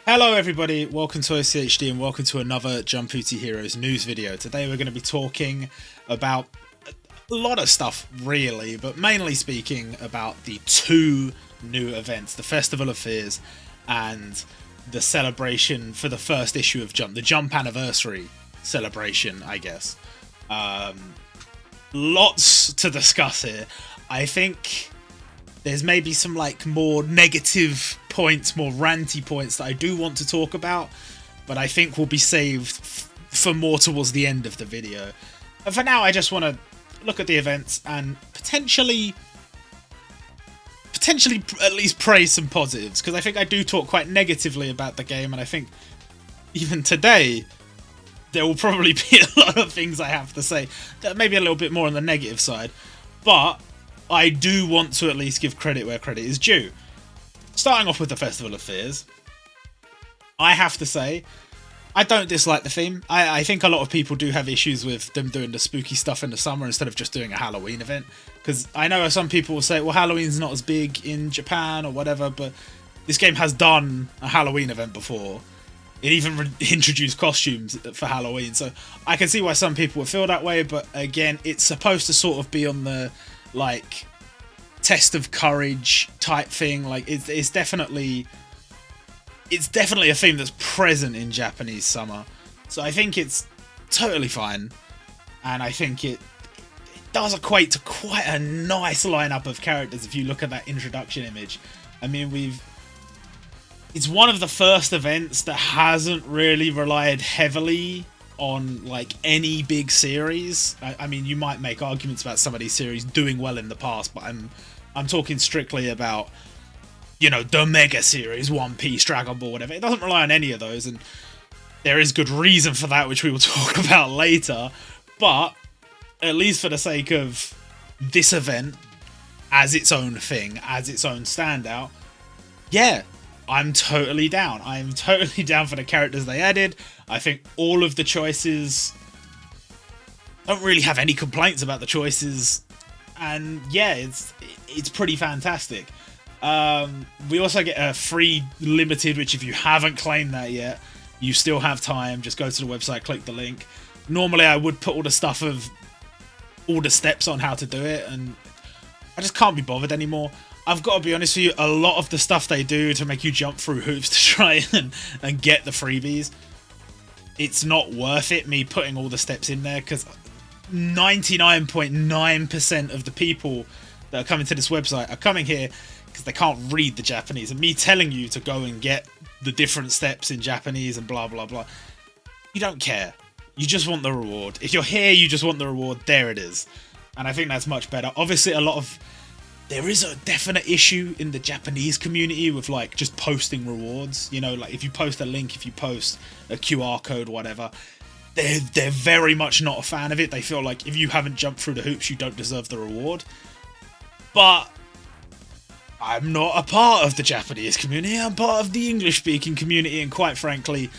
Hello everybody, welcome to OCHD and welcome to another Jumputi Heroes news video. Today we're going to be talking about a lot of stuff really, but mainly speaking about the two new events, the Festival of Fears and the celebration for the first issue of Jump, the Jump anniversary celebration, I guess. Lots to discuss here. I think there's maybe some more negative points, more ranty points that I do want to talk about, but I think will be saved for more towards the end of the video. And for now, I just want to look at the events and potentially at least praise some positives, because I think I do talk quite negatively about the game, and I think even today there will probably be a lot of things I have to say that may be a little bit more on the negative side, but I do want to at least give credit where credit is due. Starting off with the Festival of Fears, I have to say, I don't dislike the theme. I think a lot of people do have issues with them doing the spooky stuff in the summer instead of just doing a Halloween event. Because I know some people will say, well, Halloween's not as big in Japan or whatever, but this game has done a Halloween event before. It even introduced costumes for Halloween, so I can see why some people would feel that way, but again, it's supposed to sort of be on the test of courage type thing. It's definitely a theme that's present in Japanese summer, so I think it's totally fine, and I think it does equate to quite a nice lineup of characters if you look at that introduction image. I mean, it's one of the first events that hasn't really relied heavily on any big series. I mean, you might make arguments about some of these series doing well in the past, but I'm talking strictly about, you know, the mega series, One Piece, Dragon Ball, whatever. It doesn't rely on any of those, and there is good reason for that, which we will talk about later. But at least for the sake of this event as its own thing, as its own standout, yeah, I'm totally down. I'm totally down for the characters they added. I think all of the choices, don't really have any complaints about the choices, and yeah, it's pretty fantastic. We also get a free limited, which if you haven't claimed that yet, you still have time. Just go to the website, click the link. Normally I would put all the stuff of all the steps on how to do it, and I just can't be bothered anymore. I've got to be honest with you, a lot of the stuff they do to make you jump through hoops to try and get the freebies, it's not worth it, me putting all the steps in there, because 99.9% of the people that are coming to this website are coming here because they can't read the Japanese, and me telling you to go and get the different steps in Japanese and blah blah blah, you don't care. You just want the reward. If you're here, you just want the reward. There it is. And I think that's much better. Obviously, there is a definite issue in the Japanese community with just posting rewards. You know, if you post a link, if you post a QR code, whatever, they're very much not a fan of it. They feel like if you haven't jumped through the hoops, you don't deserve the reward. But I'm not a part of the Japanese community. I'm part of the English-speaking community, and quite frankly,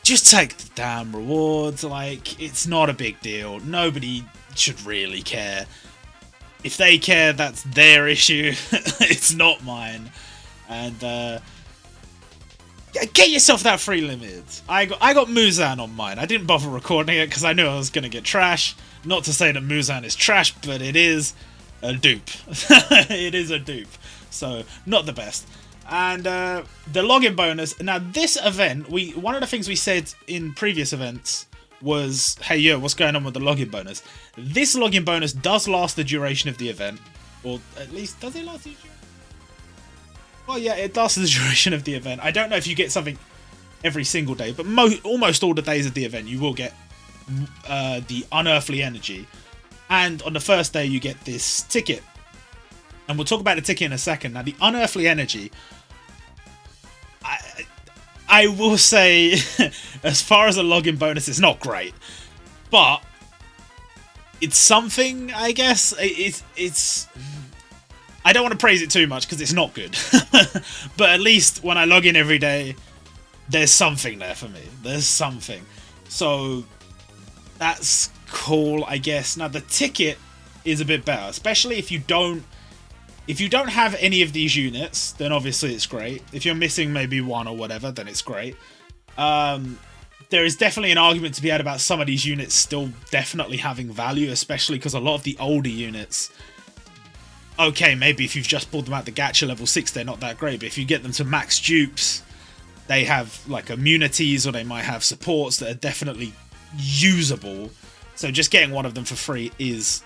just take the damn rewards. It's not a big deal. Nobody should really care. If they care, that's their issue. It's not mine. And get yourself that free limit. I got Muzan on mine. I didn't bother recording it because I knew I was going to get trash. Not to say that Muzan is trash, but it is a dupe. It is a dupe. So, not the best. And the login bonus. Now, this event, one of the things we said in previous events was, hey, yo, what's going on with the login bonus? This login bonus does last the duration of the event. Or at least, does it last the duration? Well, yeah, it lasts the duration of the event. I don't know if you get something every single day, but almost all the days of the event, you will get the unearthly energy. And on the first day, you get this ticket. And we'll talk about the ticket in a second. Now, the unearthly energy, I will say, as far as a login bonus, it's not great, but it's something, I guess. It's I don't want to praise it too much because it's not good, but at least when I log in every day, there's something there for me. There's something. So that's cool, I guess. Now, the ticket is a bit better, especially if you don't If you don't have any of these units, then obviously it's great. If you're missing maybe one or whatever, then it's great. There is definitely an argument to be had about some of these units still definitely having value, especially because a lot of the older units, okay, maybe if you've just pulled them out the Gacha level 6, they're not that great, but if you get them to max dupes, they have like immunities or they might have supports that are definitely usable. So just getting one of them for free is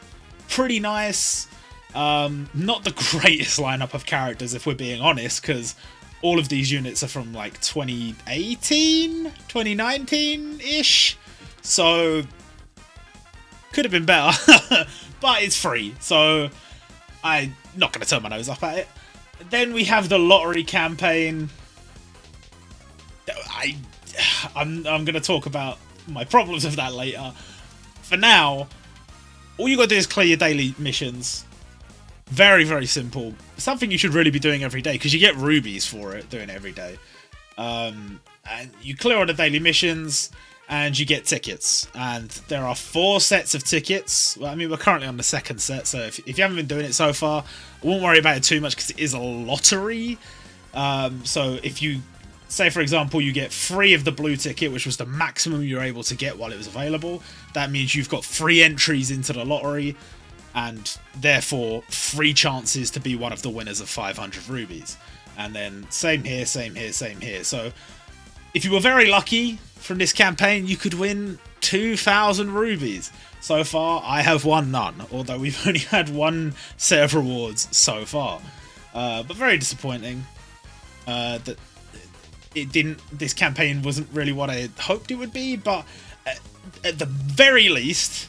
pretty nice. Not the greatest lineup of characters, if we're being honest, because all of these units are from like 2018, 2019-ish. So could have been better, but it's free. So I'm not going to turn my nose up at it. Then we have the lottery campaign. I'm going to talk about my problems with that later. For now, all you got to do is clear your daily missions. Very, very simple. Something you should really be doing every day, because you get rubies for it, doing it every day. And you clear all the daily missions, and you get tickets. And there are 4 sets of tickets. Well, I mean, we're currently on the 2nd set, so if you haven't been doing it so far, I won't worry about it too much, because it is a lottery. So if you, say for example, you get 3 of the blue ticket, which was the maximum you were able to get while it was available, that means you've got 3 entries into the lottery, and therefore 3 chances to be one of the winners of 500 rubies. And then same here, same here, same here. So if you were very lucky from this campaign, you could win 2,000 rubies. So far, I have won none, although we've only had 1 set of rewards so far. But very disappointing that this campaign wasn't really what I had hoped it would be, but at the very least,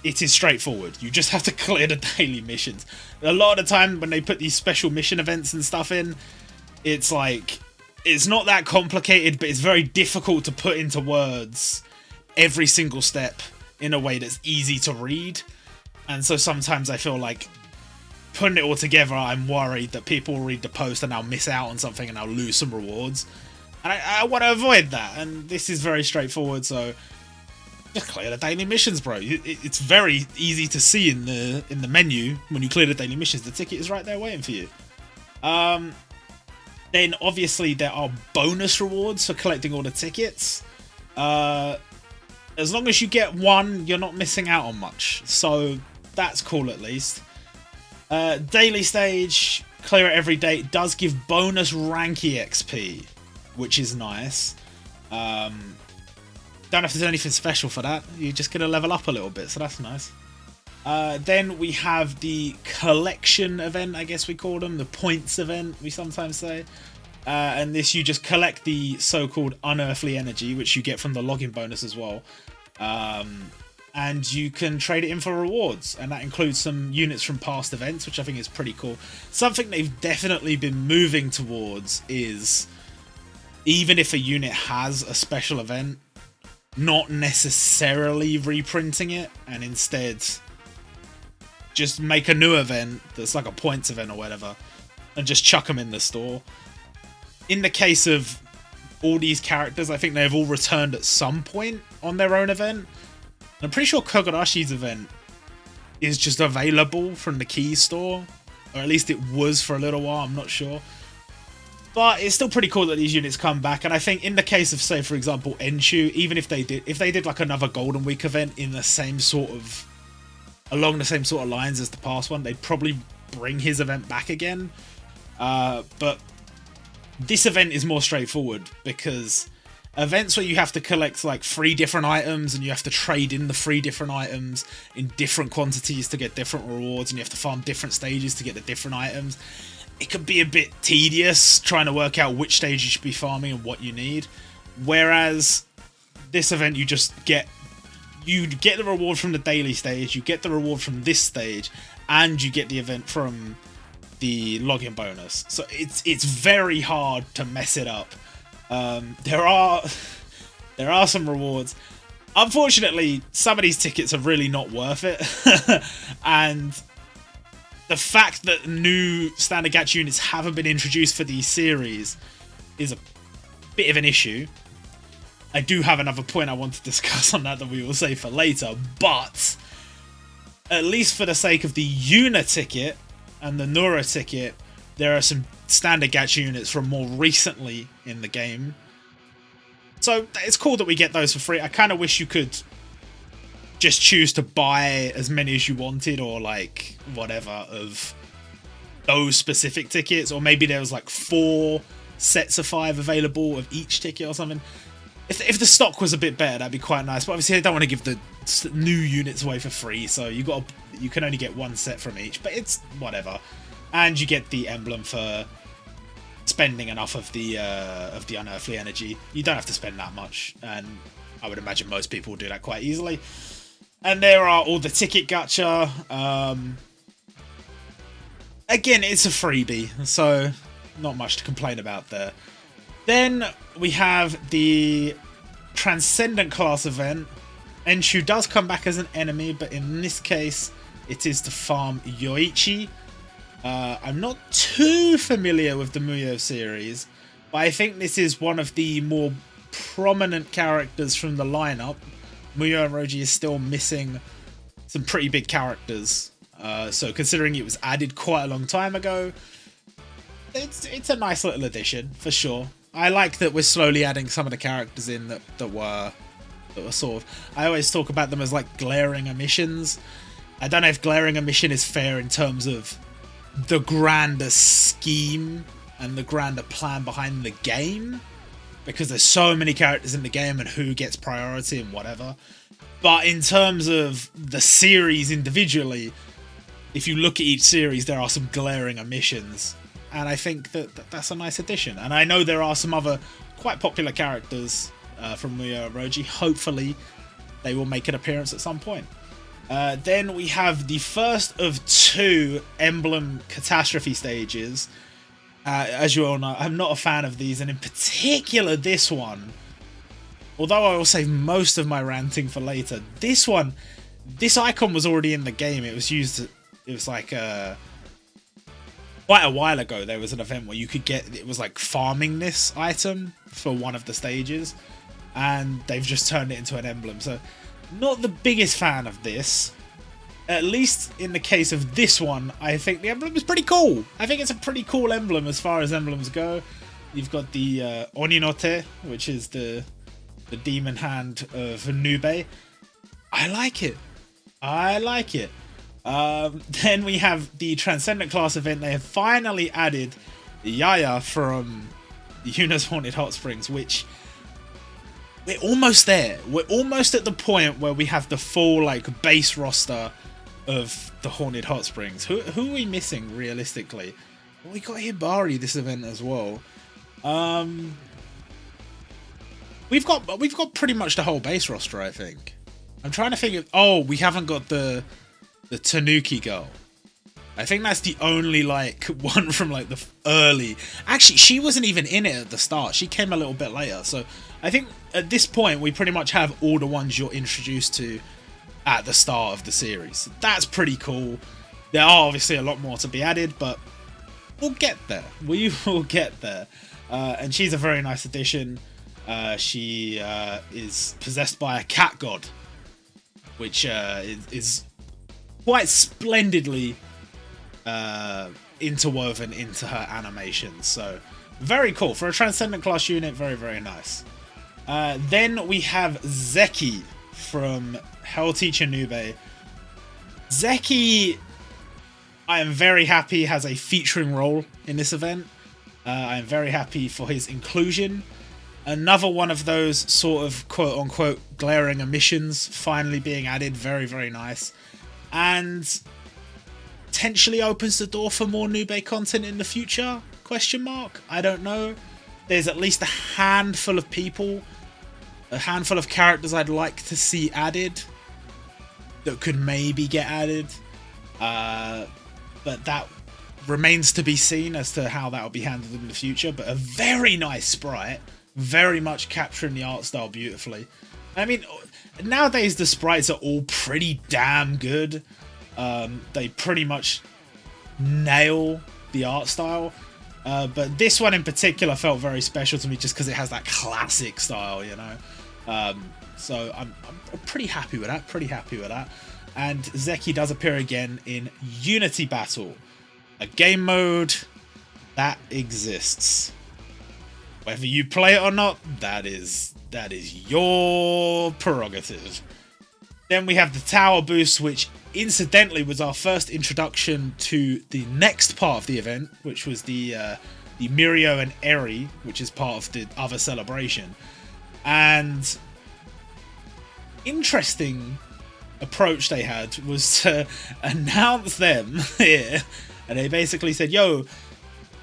it is straightforward. You just have to clear the daily missions. A lot of the time when they put these special mission events and stuff in, it's like, it's not that complicated, but it's very difficult to put into words every single step in a way that's easy to read. And so sometimes I feel like putting it all together, I'm worried that people will read the post and I'll miss out on something and I'll lose some rewards. And I want to avoid that. And this is very straightforward, so just clear the daily missions, bro. It's very easy to see in the menu when you clear the daily missions. The ticket is right there waiting for you. Then obviously there are bonus rewards for collecting all the tickets. As long as you get 1, you're not missing out on much. So that's cool at least. Daily stage, clear it every day. It does give bonus ranky XP, which is nice. Don't have to do anything special for that. You're just going to level up a little bit, so that's nice. Then we have the collection event, I guess we call them. The points event, we sometimes say. And this, you just collect the so-called unearthly energy, which you get from the login bonus as well. And you can trade it in for rewards. And that includes some units from past events, which I think is pretty cool. Something they've definitely been moving towards is, even if a unit has a special event, not necessarily reprinting it, and instead just make a new event that's like a points event or whatever, and just chuck them in the store. In the case of all these characters, I think they've all returned at some point on their own event. And I'm pretty sure Kogarashi's event is just available from the key store, or at least it was for a little while, I'm not sure. But it's still pretty cool that these units come back, and I think in the case of, say, for example, Enshu, even if they did like another Golden Week event in the same sort of, along the same sort of lines as the past one, they'd probably bring his event back again. But this event is more straightforward, because events where you have to collect like 3 different items and you have to trade in the 3 different items in different quantities to get different rewards, and you have to farm different stages to get the different items, it could be a bit tedious trying to work out which stage you should be farming and what you need. Whereas this event, you get the reward from the daily stage, you get the reward from this stage, and you get the event from the login bonus. So it's very hard to mess it up. There are some rewards. Unfortunately, some of these tickets are really not worth it. And the fact that new standard gacha units haven't been introduced for these series is a bit of an issue. I do have another point I want to discuss on that we will save for later, but at least for the sake of the unit ticket, and the Nura ticket, there are some standard gacha units from more recently in the game. So it's cool that we get those for free. I kind of wish you could just choose to buy as many as you wanted, or like whatever of those specific tickets, or maybe there was like 4 sets of 5 available of each ticket or something. If the stock was a bit better, that'd be quite nice. But obviously, I don't want to give the new units away for free, so you can only get 1 set from each. But it's whatever, and you get the emblem for spending enough of the unearthly energy. You don't have to spend that much, and I would imagine most people will do that quite easily. And there are all the ticket gacha. Again, it's a freebie, so not much to complain about there. Then we have the Transcendent class event. Enshu does come back as an enemy, but in this case, it is to farm Yoichi. I'm not too familiar with the Musou series, but I think this is one of the more prominent characters from the lineup. Musou and Roji is still missing some pretty big characters. So considering it was added quite a long time ago, it's a nice little addition for sure. I like that we're slowly adding some of the characters in that were sort of, I always talk about them as like glaring omissions. I don't know if glaring omission is fair in terms of the grander scheme and the grander plan behind the game, because there's so many characters in the game and who gets priority and whatever. But in terms of the series individually, if you look at each series, there are some glaring omissions, and I think that's a nice addition. And I know there are some other quite popular characters from Musou and Roji. Hopefully they will make an appearance at some point. Then we have the first of 2 emblem catastrophe stages. As you all know, I'm not a fan of these, and in particular this one, although I will save most of my ranting for later. This icon was already in the game. It was used, it was like quite a while ago there was an event where you could get, it was like farming this item for one of the stages, and they've just turned it into an emblem. So not the biggest fan of this. At least in the case of this one, I think the emblem is pretty cool. I think it's a pretty cool emblem as far as emblems go. You've got the Oninote, which is the demon hand of Nube. I like it. Then we have the Transcendent class event. They have finally added Yaya from Yuna's Haunted Hot Springs, which we're almost there. We're almost at the point where we have the full like base roster of the Haunted Hot Springs. Who are we missing realistically? Well, we got Hibari this event as well. We've got pretty much the whole base roster, I think. I'm trying to think of, oh, we haven't got the Tanuki girl. I think that's the only like one from like the early. Actually, she wasn't even in it at the start. She came a little bit later. So I think at this point we pretty much have all the ones you're introduced to at the start of the series. That's pretty cool. There are obviously a lot more to be added, but we'll get there. We will get there. And she's a very nice addition. She is possessed by a cat god, which is quite splendidly interwoven into her animations. So very cool. For a Transcendent class unit, very, very nice. Then we have Zeki from Hell Teacher Nube. Zeki, I am very happy, has a featuring role in this event. I am very happy for his inclusion. Another one of those sort of quote-unquote glaring omissions finally being added. Very, very nice. And potentially opens the door for more Nube content in the future? Question mark? I don't know. There's at least a handful of people, a handful of characters I'd like to see added that could maybe get added. But that remains to be seen as to how that will be handled in the future. But a very nice sprite. Very much capturing the art style beautifully. I mean, nowadays the sprites are all pretty damn good. They pretty much nail the art style. But this one in particular felt very special to me just because it has that classic style, you know. So I'm pretty happy with that. And Zeki does appear again in Unity Battle. a game mode that exists. Whether you play it or not, that is your prerogative. Then we have the tower boost, which incidentally was our first introduction to the next part of the event, which was the Mirio and Eri, which is part of the other celebration. And interesting approach they had was to announce them here, and they basically said, yo,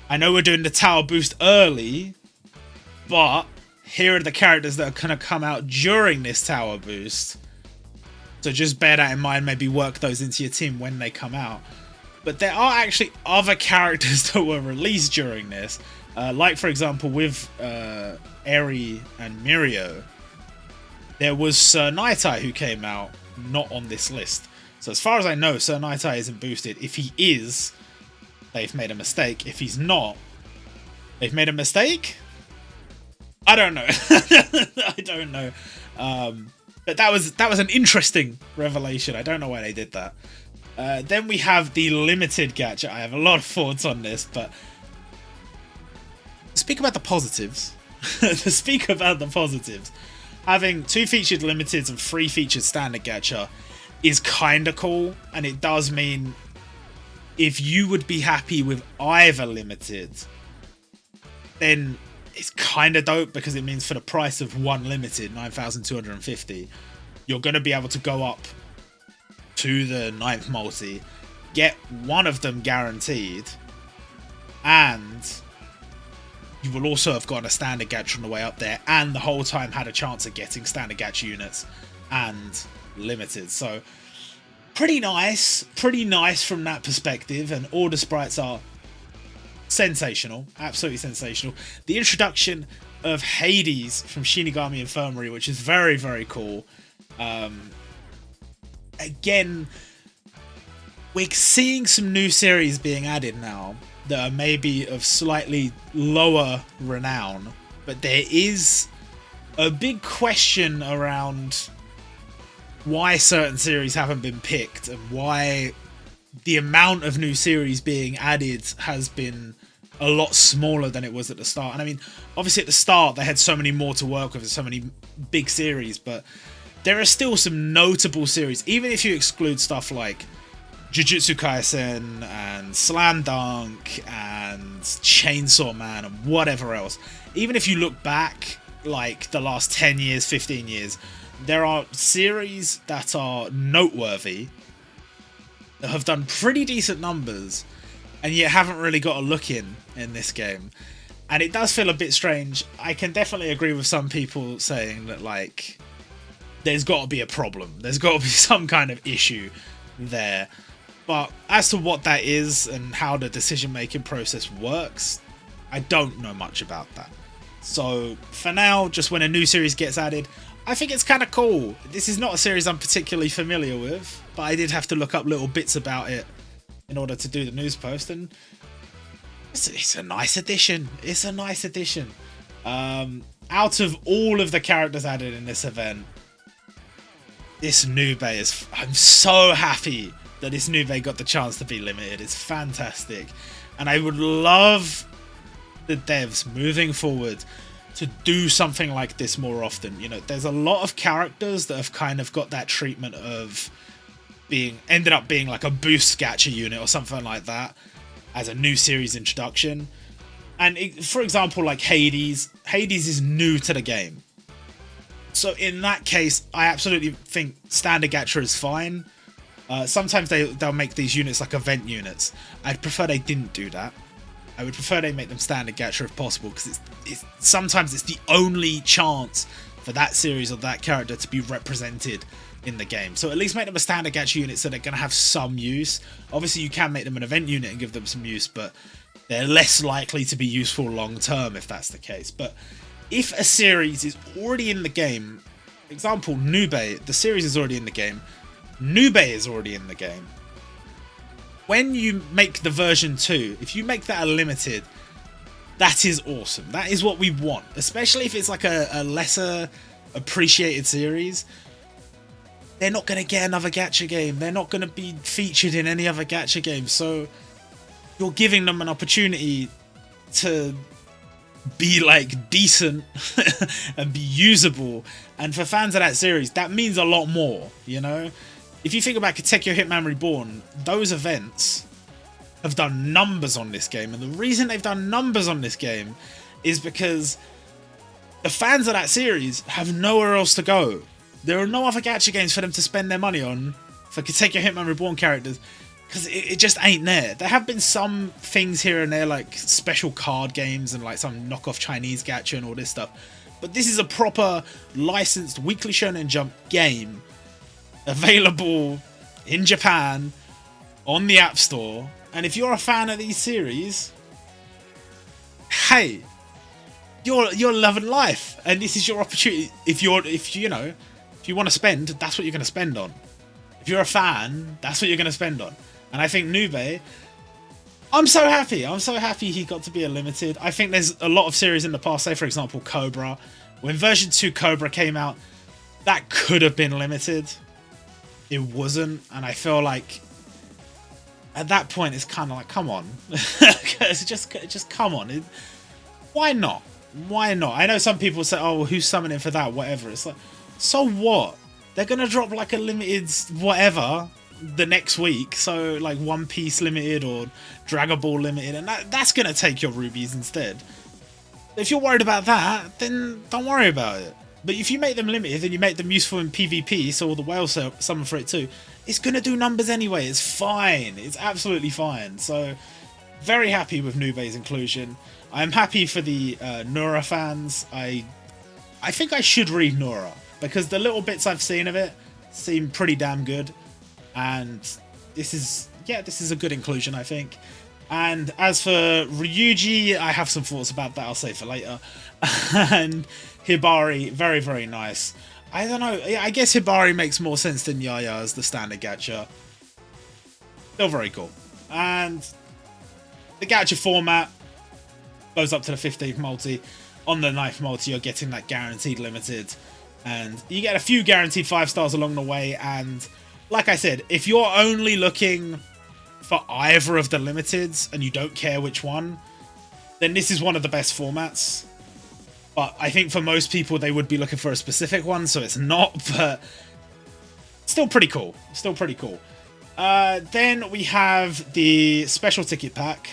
I know we're doing the tower boost early, but here are the characters that are going to come out during this tower boost. So just bear that in mind, maybe work those into your team when they come out. But there are actually other characters that were released during this. Like, for example, with Eri and Mirio, there was Sir Nighteye who came out, not on this list. So as far as I know, Sir Nighteye isn't boosted. If he is, they've made a mistake. If he's not, they've made a mistake? I don't know. I don't know. But that was an interesting revelation. I don't know why they did that. Then we have the limited gacha. I have a lot of thoughts on this, but speak about the positives. To speak about the positives, having 2 featured limiteds and 3 featured standard gacha is kind of cool, and it does mean if you would be happy with either limited, then it's kind of dope, because it means for the price of one limited, 9,250, you're going to be able to go up to the 9th multi, get one of them guaranteed, and you will also have gotten a standard gacha on the way up there, and the whole time had a chance at getting standard gacha units and limited. So pretty nice from that perspective, and all the sprites are sensational, absolutely sensational. The introduction of Hades from Shinigami Infirmary, which is very, very cool. Again, we're seeing some new series being added now that are maybe of slightly lower renown, but there is a big question around why certain series haven't been picked, and why the amount of new series being added has been a lot smaller than it was at the start. And I mean, obviously at the start they had so many more to work with, so many big series, but there are still some notable series, even if you exclude stuff like Jujutsu Kaisen and Slam Dunk and Chainsaw Man and whatever else. Even if you look back like the last 10 years, 15 years, there are series that are noteworthy, that have done pretty decent numbers, and yet haven't really got a look in this game. And it does feel a bit strange. I can definitely agree with some people saying that, like, there's got to be a problem. There's got to be some kind of issue there. But as to what that is and how the decision-making process works, I don't know much about that. So for now, just when a new series gets added, I think it's kind of cool. This is not a series I'm particularly familiar with, but I did have to look up little bits about it in order to do the news post, and it's a nice addition. It's a nice addition. Out of all of the characters added in this event, this Nube is... I'm so happy that this Nube got the chance to be limited. It's fantastic. And I would love the devs moving forward to do something like this more often. You know, there's a lot of characters that have kind of got that treatment of ended up being like a boost gacha unit or something like that as a new series introduction. And for example, like Hades is new to the game. So in that case, I absolutely think standard gacha is fine. Sometimes they'll make these units like event units. I'd prefer they didn't do that. I would prefer they make them standard gacha if possible, because sometimes it's the only chance for that series or that character to be represented in the game. So at least make them a standard gacha unit so they're going to have some use. Obviously you can make them an event unit and give them some use, but they're less likely to be useful long term if that's the case. But if a series is already in the game, example Nube, the series is already in the game, Nube is already in the game. When you make the version 2, if you make that a limited, that is awesome. That is what we want, especially if it's like a lesser appreciated series. They're not going to get another gacha game. They're not going to be featured in any other gacha game. So you're giving them an opportunity to be like decent and be usable, and for fans of that series that means a lot more, you know. If you think about Katekyo Hitman Reborn, those events have done numbers on this game, and the reason they've done numbers on this game is because the fans of that series have nowhere else to go. There are no other gacha games for them to spend their money on for Katekyo Hitman Reborn characters, because it just ain't there. There have been some things here and there, like special card games and like some knockoff Chinese gacha and all this stuff. But this is a proper licensed Weekly Shonen Jump game available in Japan on the App Store. And if you're a fan of these series, hey, you're loving life, and this is your opportunity. If you want to spend, that's what you're going to spend on. If you're a fan, that's what you're going to spend on. And I think Nube, I'm so happy. I'm so happy he got to be a limited. I think there's a lot of series in the past, say for example Cobra. When version 2 Cobra came out, that could have been limited. It wasn't, and I feel like at that point it's kind of like, come on. just come on. Why not? Why not? I know some people say, oh, well, who's summoning for that? Whatever. It's like, so what? They're going to drop like a limited whatever the next week, so like One Piece limited or Dragon Ball limited, and that's gonna take your rubies instead. If you're worried about that, then don't worry about it. But if you make them limited and you make them useful in PvP, so all the whales summon for it too, it's gonna do numbers anyway. It's fine. It's absolutely fine. So very happy with Nube's inclusion. I'm happy for the Nora fans. I think I should read Nora, because the little bits I've seen of it seem pretty damn good. And this is a good inclusion, I think. And as for Ryuji, I have some thoughts about that, I'll save for later. And Hibari, very, very nice. I don't know, I guess Hibari makes more sense than Yaya as the standard gacha. Still very cool. And the gacha format goes up to the 15th multi. On the 9th multi, you're getting that guaranteed limited. And you get a few guaranteed 5 stars along the way, and like I said, if you're only looking for either of the limiteds and you don't care which one, then this is one of the best formats. But I think for most people, they would be looking for a specific one, so it's not, but still pretty cool. Still pretty cool. Then we have the special ticket pack,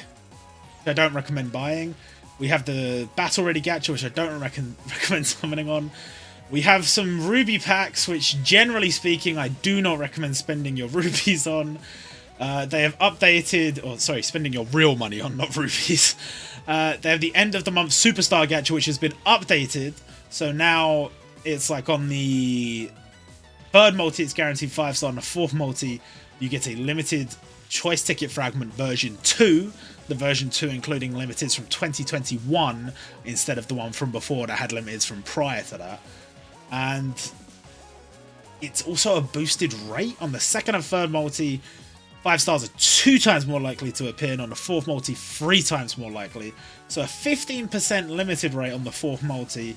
which I don't recommend buying. We have the Battle Ready Gacha, which I don't recommend summoning on. We have some ruby packs, which generally speaking, I do not recommend spending your rubies on. They have updated, or sorry, spending your real money on, not rubies. They have the end of the month Superstar Gacha, which has been updated. So now it's like on the 3rd multi, it's guaranteed 5 star. On the 4th multi, you get a limited choice ticket fragment version 2. The version 2 including limiteds from 2021 instead of the one from before that had limiteds from prior to that. And it's also a boosted rate. On the 2nd and 3rd multi, 5 stars are 2 times more likely to appear, and on the 4th multi, 3 times more likely. So a 15% limited rate on the 4th multi.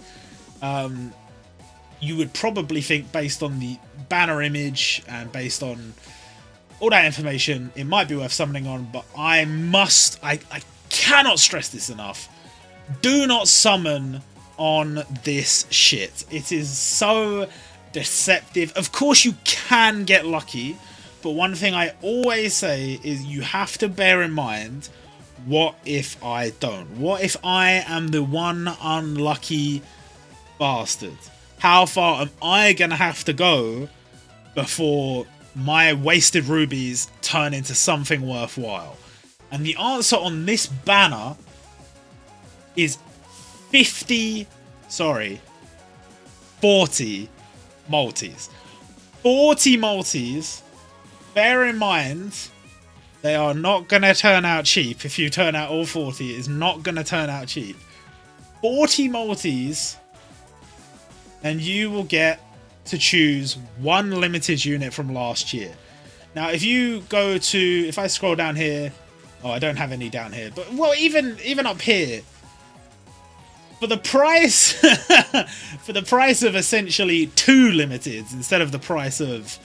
You would probably think, based on the banner image and based on all that information, it might be worth summoning on, but I cannot stress this enough. Do not summon on this shit. It is so deceptive. Of course you can get lucky, but one thing I always say is you have to bear in mind, what if I don't? What if I am the one unlucky bastard? How far am I gonna have to go before my wasted rubies turn into something worthwhile? And the answer on this banner is 40 multis. 40 multis. Bear in mind, they are not going to turn out cheap. If you turn out all 40, it is not going to turn out cheap. 40 multis, and you will get to choose one limited unit from last year. Now, if you go to, if I scroll down here, oh, I don't have any down here, but well, even up here, for the price, for the price of essentially 2 limiteds instead of the price of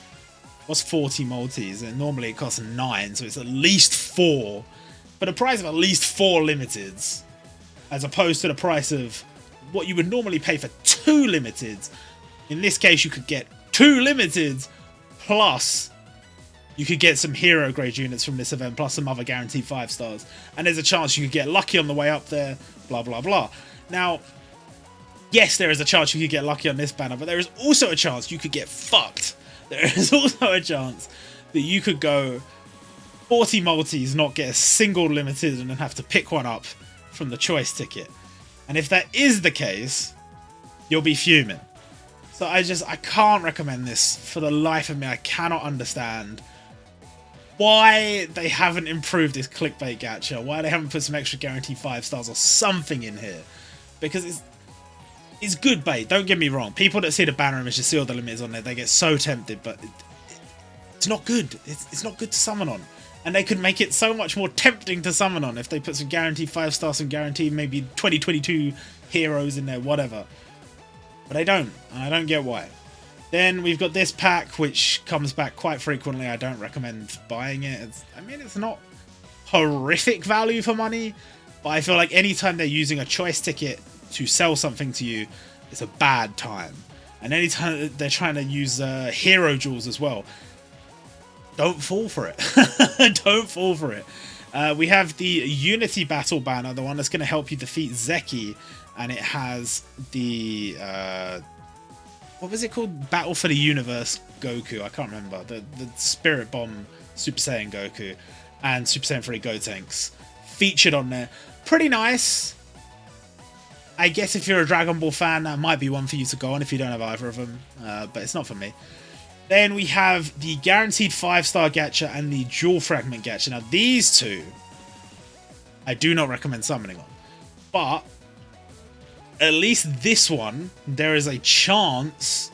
what's 40 multis, and normally it costs 9, so it's at least 4 for the price of at least 4 limiteds, as opposed to the price of what you would normally pay for 2 limiteds. In this case, you could get 2 limiteds, plus you could get some hero grade units from this event, plus some other guaranteed 5 stars. And there's a chance you could get lucky on the way up there, blah, blah, blah. Now, yes, there is a chance you could get lucky on this banner, but there is also a chance you could get fucked. There is also a chance that you could go 40 multis, not get a single limited, and then have to pick one up from the choice ticket. And if that is the case, you'll be fuming. So I can't recommend this for the life of me. I cannot understand why they haven't improved this clickbait gacha, why they haven't put some extra guaranteed 5 stars or something in here. Because it's good bait, don't get me wrong. People that see the banner image, to see all the limits on there, they get so tempted, but it's not good. It's not good to summon on. And they could make it so much more tempting to summon on if they put some guaranteed 5 stars, some guaranteed maybe 2022 heroes in there, whatever. But they don't, and I don't get why. Then we've got this pack, which comes back quite frequently. I don't recommend buying it. It's not horrific value for money, but I feel like anytime they're using a choice ticket to sell something to you, it's a bad time. And anytime they're trying to use hero jewels as well, don't fall for it. Don't fall for it. We have the Unity Battle banner, the one that's going to help you defeat Zeki, and it has the what was it called? Battle for the Universe Goku. I can't remember. The Spirit Bomb Super Saiyan Goku and Super Saiyan 3 Gotenks featured on there. Pretty nice. I guess if you're a Dragon Ball fan, that might be one for you to go on if you don't have either of them, but it's not for me. Then we have the guaranteed 5-star gacha and the Jewel Fragment gacha. Now these two, I do not recommend summoning on, but at least this one, there is a chance,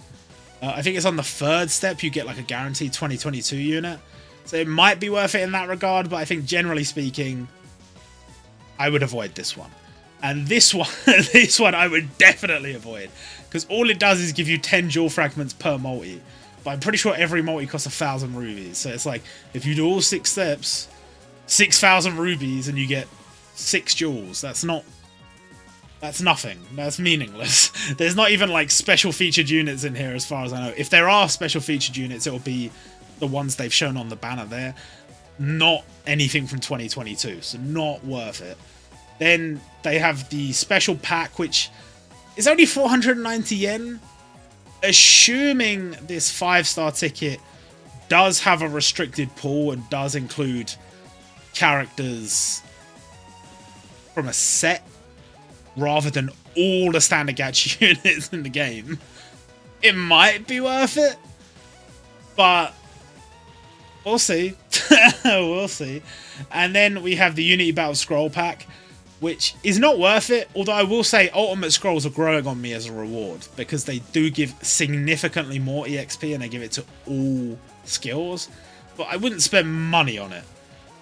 I think it's on the 3rd step, you get like a guaranteed 2022 unit. So it might be worth it in that regard, but I think generally speaking, I would avoid this one. And this one, this one I would definitely avoid, because all it does is give you 10 jewel fragments per multi. But I'm pretty sure every multi costs 1,000 rubies. So it's like, if you do all 6 steps, 6,000 rubies, and you get 6 jewels, that's nothing. That's meaningless. There's not even like special featured units in here as far as I know. If there are special featured units, it'll be the ones they've shown on the banner there. Not anything from 2022, so not worth it. Then they have the special pack, which is only 490 yen. Assuming this 5-star ticket does have a restricted pool and does include characters from a set rather than all the standard gacha units in the game, it might be worth it, but we'll see. We'll see. And then we have the Unity Battle Scroll pack, which is not worth it, although I will say Ultimate Scrolls are growing on me as a reward, because they do give significantly more EXP and they give it to all skills, but I wouldn't spend money on it.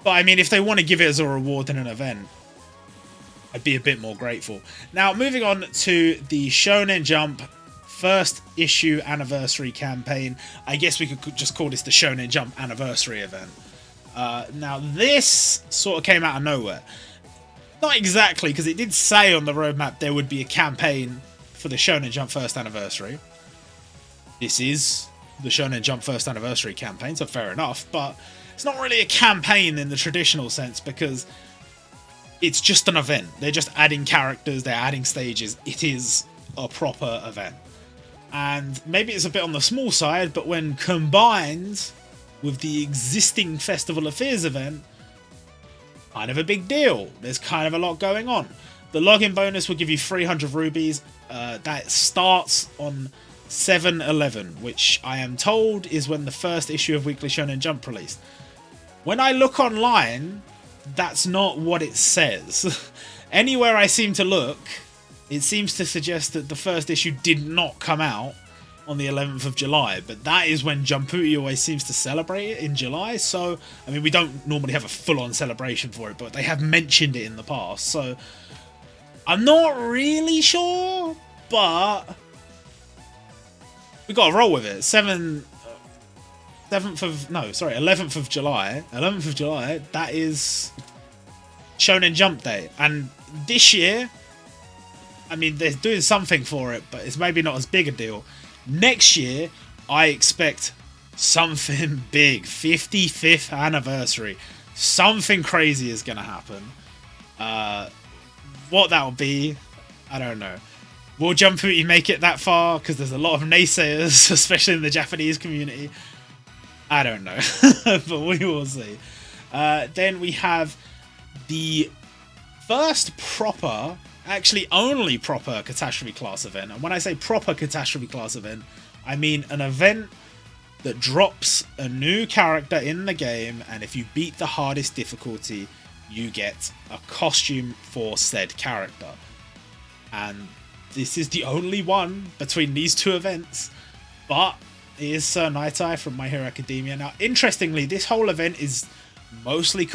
But I mean, if they want to give it as a reward in an event, I'd be a bit more grateful. Now, moving on to the Shonen Jump first issue anniversary campaign. I guess we could just call this the Shonen Jump anniversary event. Now, this sort of came out of nowhere. Not exactly, because it did say on the roadmap there would be a campaign for the Shonen Jump first anniversary. This is the Shonen Jump first anniversary campaign, so fair enough, but it's not really a campaign in the traditional sense, because it's just an event. They're just adding characters, they're adding stages. It is a proper event. And maybe it's a bit on the small side, but when combined with the existing Festival of Fears event, kind of a big deal. There's kind of a lot going on. The login bonus will give you 300 rubies. That starts on 7/11, which I am told is when the first issue of Weekly Shonen Jump released. When I look online, that's not what it says. Anywhere I seem to look, it seems to suggest that the first issue did not come out on the 11th of July, but that is when Jumputi always seems to celebrate it, in July. So, I mean, we don't normally have a full-on celebration for it, but they have mentioned it in the past, so I'm not really sure, but we gotta roll with it. 11th of July, that is Shonen Jump Day. And this year, I mean, they're doing something for it, but it's maybe not as big a deal. Next year, I expect something big. 55th anniversary. Something crazy is going to happen. What that'll be, I don't know. Will Jumputi make it that far? Because there's a lot of naysayers, especially in the Japanese community. I don't know. But we will see. Then we have the first proper, actually only proper Catastrophe class event. And when I say proper Catastrophe class event, I mean an event that drops a new character in the game, and if you beat the hardest difficulty, you get a costume for said character. And this is the only one between these two events, but it is Sir Night-Eye from My Hero Academia. Now, interestingly, this whole event is mostly,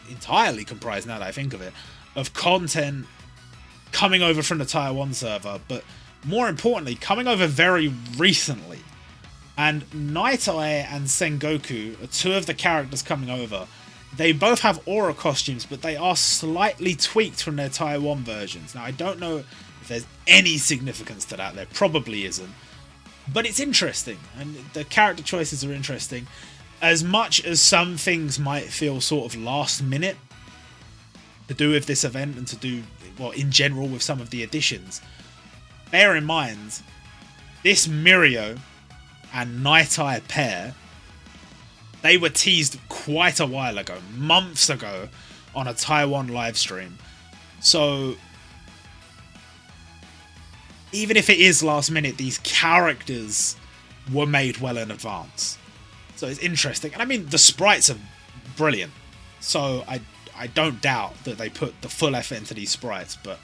entirely comprised, now that I think of it, of content coming over from the Tier 1 server, but more importantly, coming over very recently. And Night-Eye and Sengoku are two of the characters coming over. They both have aura costumes, but they are slightly tweaked from their Tier 1 versions. Now, I don't know if there's any significance to that. There probably isn't. But it's interesting, and the character choices are interesting. As much as some things might feel sort of last minute to do with this event and to do, well, in general with some of the additions, bear in mind, this Mirio and Night-Eye pair, they were teased quite a while ago, months ago, on a Tier 1 livestream. So, even if it is last minute, these characters were made well in advance. So it's interesting. And I mean, the sprites are brilliant. So I don't doubt that they put the full effort into these sprites. But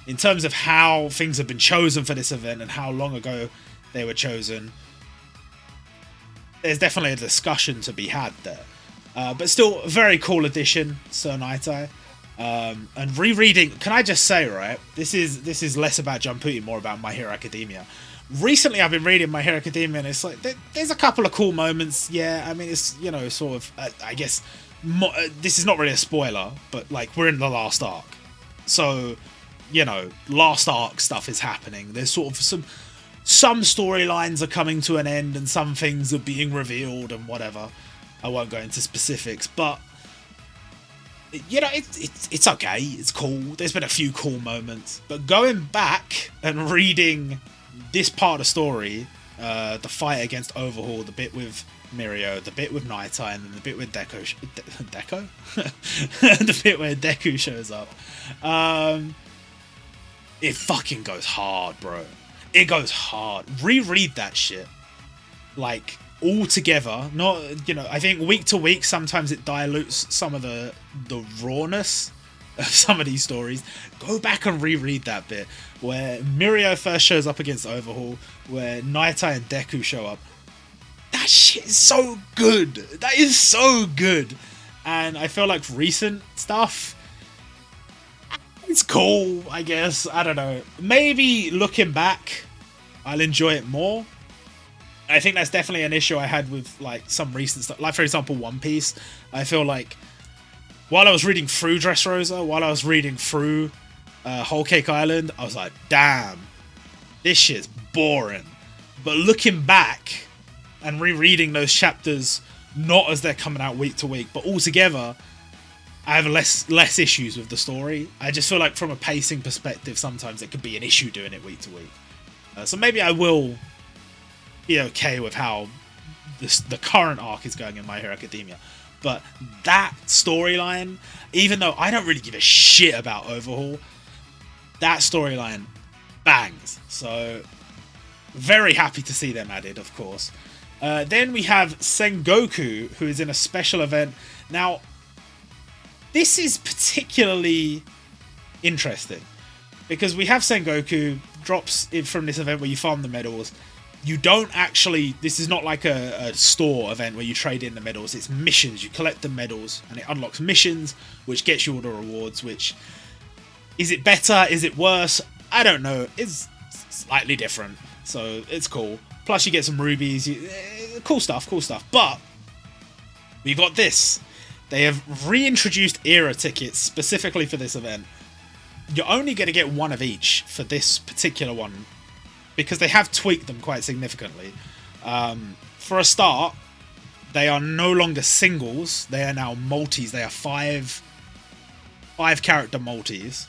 in terms of how things have been chosen for this event and how long ago they were chosen, there's definitely a discussion to be had there. But still, a very cool addition, Sir Night-Eye. And rereading, can I just say, right, this is less about Jumputi, more about My Hero Academia. Recently, I've been reading My Hero Academia, and it's like, there's a couple of cool moments. Yeah, I mean, it's, you know, sort of, I guess, this is not really a spoiler, but, like, we're in the last arc. So, you know, last arc stuff is happening. There's sort of some storylines are coming to an end, and some things are being revealed, and whatever. I won't go into specifics, but you know, it's okay, it's cool. There's been a few cool moments, but going back and reading this part of the story, the fight against Overhaul, the bit with Mirio, the bit with Night-Eye, and then the bit with Deku, the bit where Deku shows up, it fucking goes hard, bro. It goes hard. Reread that shit, like, all together. Not, you know, I think week to week sometimes it dilutes some of the rawness of some of these stories. Go back and reread that bit where Mirio first shows up against Overhaul, where Night-Eye and Deku show up. That shit is so good. That is so good. And I feel like recent stuff, it's cool, I guess. I don't know. Maybe looking back, I'll enjoy it more. I think that's definitely an issue I had with, like, some recent stuff. Like, for example, One Piece. I feel like while I was reading through Dressrosa, while I was reading through Whole Cake Island, I was like, damn, this shit's boring. But looking back and rereading those chapters, not as they're coming out week to week, but all together, I have less issues with the story. I just feel like from a pacing perspective, sometimes it could be an issue doing it week to week. So maybe I will be okay with how the current arc is going in My Hero Academia. But that storyline, even though I don't really give a shit about Overhaul, that storyline bangs. So very happy to see them added, of course. Then we have Sengoku, who is in a special event. Now, this is particularly interesting because we have Sengoku drops in from this event where you farm the medals. You don't actually, this is not like a store event where you trade in the medals. It's missions. You collect the medals and it unlocks missions, which gets you all the rewards, which, is it better? Is it worse? I don't know. It's slightly different. So it's cool. Plus you get some rubies. Cool stuff, cool stuff. But we got this. they have reintroduced era tickets specifically for this event. You're only going to get one of each for this particular one, because they have tweaked them quite significantly. For a start, they are no longer singles, they are now multis. They are five character multis.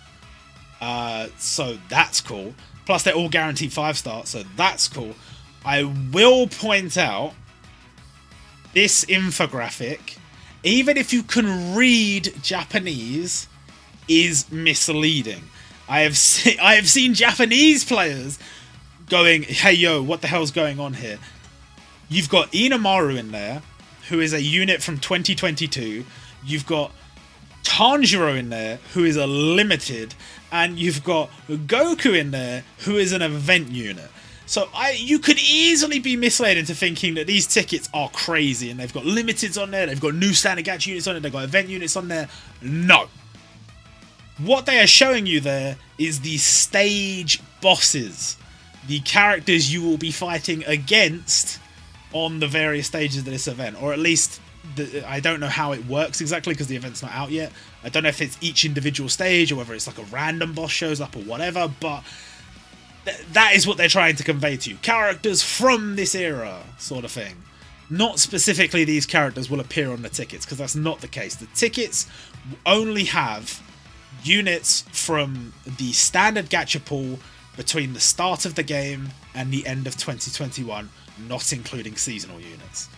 So that's cool. Plus they're all guaranteed 5-star, so that's cool. I will point out, this infographic, even if you can read Japanese, is misleading. I have seen Japanese players going, hey yo, what the hell's going on here? You've got Inamaru in there, who is a unit from 2022. You've got Tanjiro in there, who is a limited, and you've got Goku in there, who is an event unit. So you could easily be misled into thinking that these tickets are crazy, and they've got limiteds on there, they've got new standard gacha units on there, they've got event units on there. No. What they are showing you there is the stage bosses, the characters you will be fighting against on the various stages of this event, or at least I don't know how it works exactly because the event's not out yet. I don't know if it's each individual stage or whether it's like a random boss shows up or whatever, but that is what they're trying to convey to you. Characters from this era, sort of thing. Not specifically these characters will appear on the tickets, because that's not the case. The tickets only have units from the standard gacha pool between the start of the game and the end of 2021, not including seasonal units.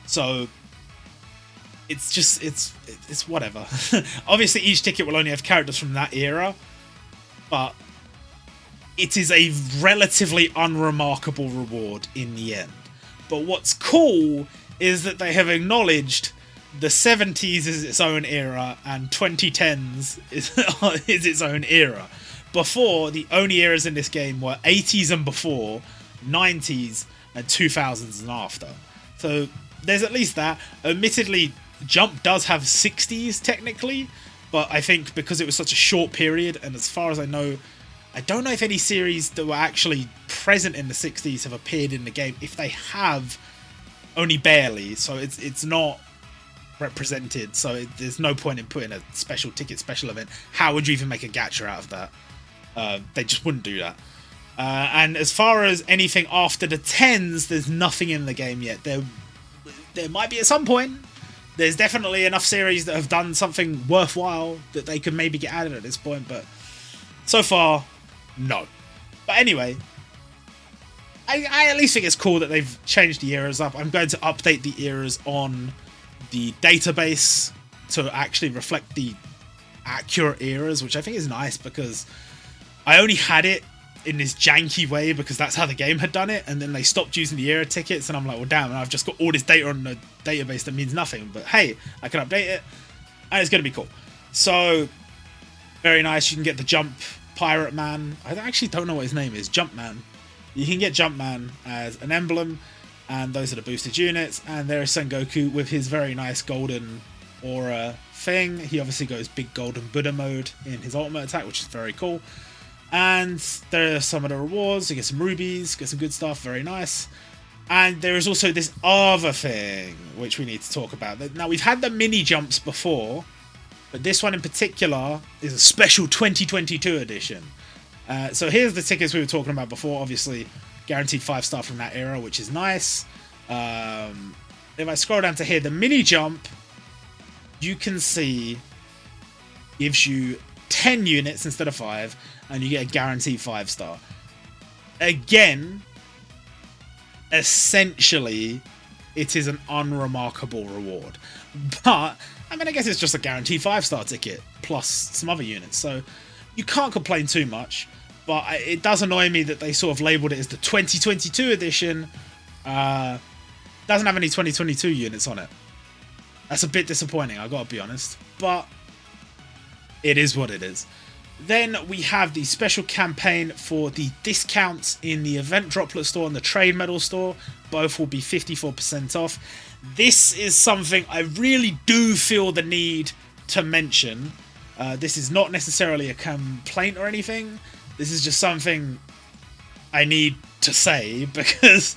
So it's whatever. Obviously each ticket will only have characters from that era, but it is a relatively unremarkable reward in the end. But what's cool is that they have acknowledged the 70s is its own era and 2010s is its own era. Before, the only eras in this game were 80s and before, 90s and 2000s and after. So there's at least that. Admittedly, Jump does have 60s technically, but I think because it was such a short period, and as far as I know, I don't know if any series that were actually present in the 60s have appeared in the game. If they have, only barely, so it's not represented, so there's no point in putting a special ticket special event. How would you even make a gacha out of that? They just wouldn't do that. And as far as anything after the 10s, there's nothing in the game yet. There might be at some point. There's definitely enough series that have done something worthwhile that they could maybe get added at this point, but so far, no. But anyway, I at least think it's cool that they've changed the eras up. I'm going to update the eras on the database to actually reflect the accurate eras, which I think is nice, because I only had it in this janky way because that's how the game had done it, and then they stopped using the era tickets, and I'm like, well damn, and I've just got all this data on the database that means nothing. But hey, I can update it and it's going to be cool. So very nice. You can get the Jump Pirate Man. I actually don't know what his name is. Jumpman. You can get Jumpman as an emblem, and those are the boosted units. And there is Sengoku with his very nice golden aura thing. He obviously goes big golden Buddha mode in his ultimate attack, which is very cool. And there are some of the rewards. You get some rubies, get some good stuff, very nice. And there is also this other thing which we need to talk about. Now, we've had the mini jumps before, but this one in particular is a special 2022 edition. So here's the tickets we were talking about before. Obviously, guaranteed 5-star from that era, which is nice. If I scroll down to here, the mini jump, you can see, gives you 10 units instead of 5, and you get a guaranteed 5-star. Again, essentially, it is an unremarkable reward. But, I mean, I guess it's just a guaranteed 5-star ticket, plus some other units, so you can't complain too much. But it does annoy me that they sort of labelled it as the 2022 edition. Doesn't have any 2022 units on it. That's a bit disappointing, I gotta be honest. But it is what it is. Then we have the special campaign for the discounts in the event droplet store and the trade medal store. Both will be 54% off. This is something I really do feel the need to mention. This is not necessarily a complaint or anything. This is just something I need to say, because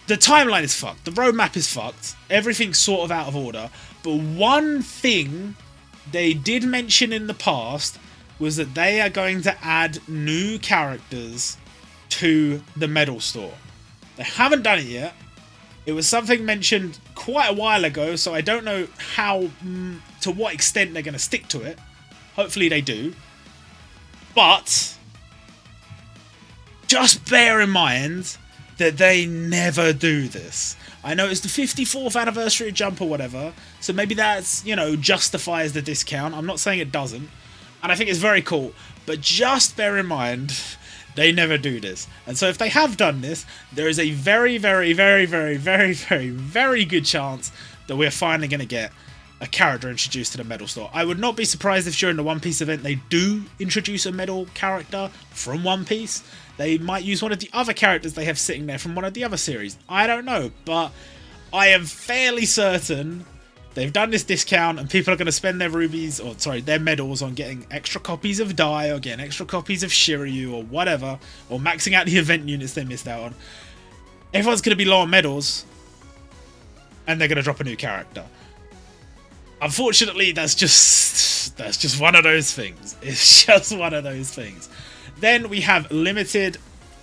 the timeline is fucked. The roadmap is fucked. Everything's sort of out of order. But one thing they did mention in the past was that they are going to add new characters to the medal store. They haven't done it yet. It was something mentioned quite a while ago, so I don't know how, to what extent they're going to stick to it. Hopefully they do. But just bear in mind that they never do this. I know it's the 54th anniversary of Jump or whatever, so maybe that's, you know, justifies the discount. I'm not saying it doesn't. And I think it's very cool. But just bear in mind, they never do this. And so if they have done this, there is a very, very, very, very, very, very, very good chance that we're finally going to get a character introduced to the medal store. I would not be surprised if during the One Piece event they do introduce a medal character from One Piece. They might use one of the other characters they have sitting there from one of the other series. I don't know, but I am fairly certain they've done this discount and people are going to spend their rubies, or sorry, their medals on getting extra copies of Dai or getting extra copies of Shiryu or whatever, or maxing out the event units they missed out on. Everyone's going to be low on medals and they're going to drop a new character. Unfortunately, that's just one of those things. It's just one of those things. Then we have Limited,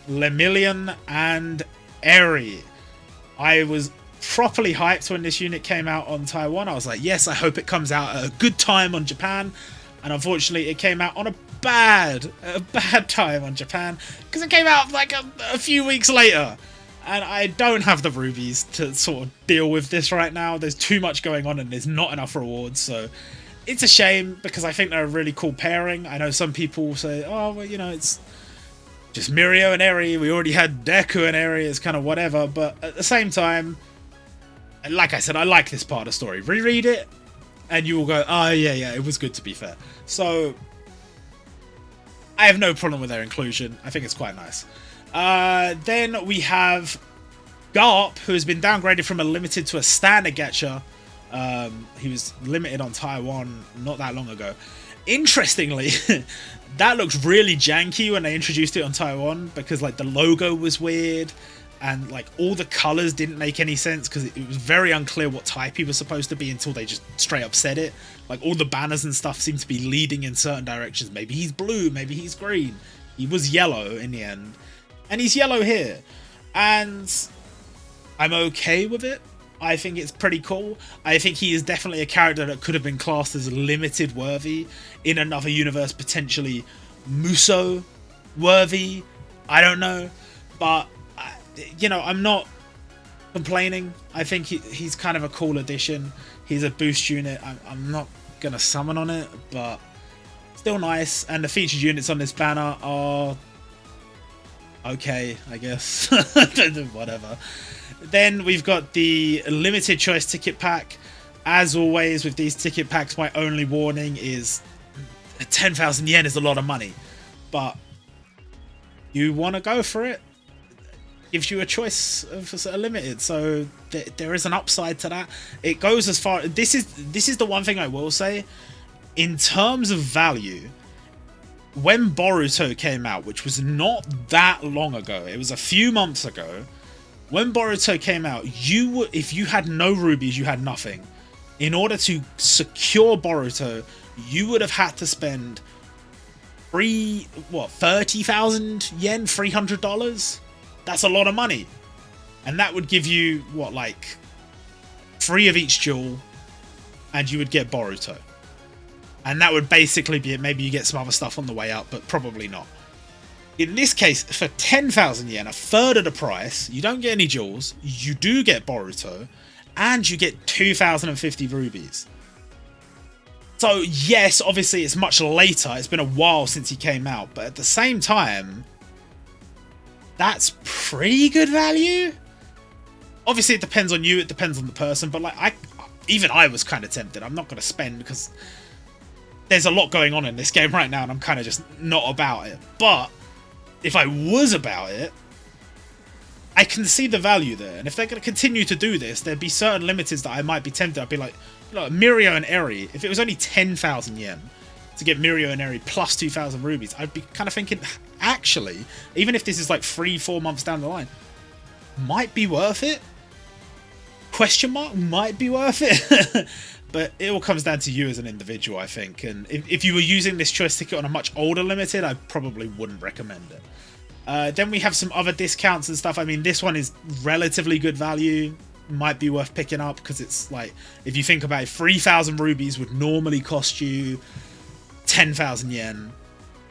Lemillion, and Eri. I was properly hyped when this unit came out on Taiwan. I was like, yes, I hope it comes out at a good time on Japan. And unfortunately, it came out on a bad time on Japan, because it came out like a few weeks later. And I don't have the rubies to sort of deal with this right now. There's too much going on and there's not enough rewards. So it's a shame, because I think they're a really cool pairing. I know some people say, oh, well, you know, it's just Mirio and Eri. We already had Deku and Eri. It's kind of whatever. But at the same time, like I said, I like this part of the story. Reread it and you will go, oh, yeah, it was good, to be fair. So I have no problem with their inclusion. I think it's quite nice. Then we have Garp, who has been downgraded from a limited to a standard gacha. He was limited on Taiwan not that long ago. Interestingly, that looks really janky when they introduced it on Taiwan, because like the logo was weird and like all the colors didn't make any sense, because it was very unclear what type he was supposed to be until they just straight up said it. Like all the banners and stuff seem to be leading in certain directions. Maybe he's blue, maybe he's green. He was yellow in the end. And he's yellow here. And I'm okay with it. I think it's pretty cool. I think he is definitely a character that could have been classed as limited worthy in another universe, potentially Musou worthy. I don't know. But, you know, I'm not complaining. I think he's kind of a cool addition. He's a boost unit. I'm not going to summon on it, but still nice. And the featured units on this banner are okay, I guess. Whatever. Then we've got the limited choice ticket pack. As always with these ticket packs, my only warning is 10,000 yen is a lot of money, but you want to go for it. Gives you a choice of a limited, so there is an upside to that. It goes as far. This is the one thing I will say in terms of value. When Boruto came out, which was not that long ago, it was a few months ago. When Boruto came out, if you had no rubies, you had nothing. In order to secure Boruto, you would have had to spend 30,000 yen, $300. That's a lot of money, and that would give you what, like 3 of each jewel, and you would get Boruto. And that would basically be it. Maybe you get some other stuff on the way out, but probably not. In this case, for 10,000 yen, a third of the price, you don't get any jewels, you do get Boruto, and you get 2,050 rubies. So yes, obviously it's much later, it's been a while since he came out, but at the same time, that's pretty good value. Obviously it depends on you, it depends on the person, but like even I was kind of tempted. I'm not going to spend, because there's a lot going on in this game right now and I'm kind of just not about it. But if I was about it, I can see the value there. And if they're going to continue to do this, there'd be certain limiteds that I might be tempted. I'd be like Mirio and Eri. If it was only 10,000 yen to get Mirio and Eri plus 2,000 rubies, I'd be kind of thinking, actually, even if this is like 3-4 months down the line, might be worth it. Question mark, might be worth it. But it all comes down to you as an individual, I think. And if you were using this choice ticket on a much older limited, I probably wouldn't recommend it. Then we have some other discounts and stuff. I mean, this one is relatively good value. Might be worth picking up because it's like, if you think about it, 3,000 rubies would normally cost you 10,000 yen.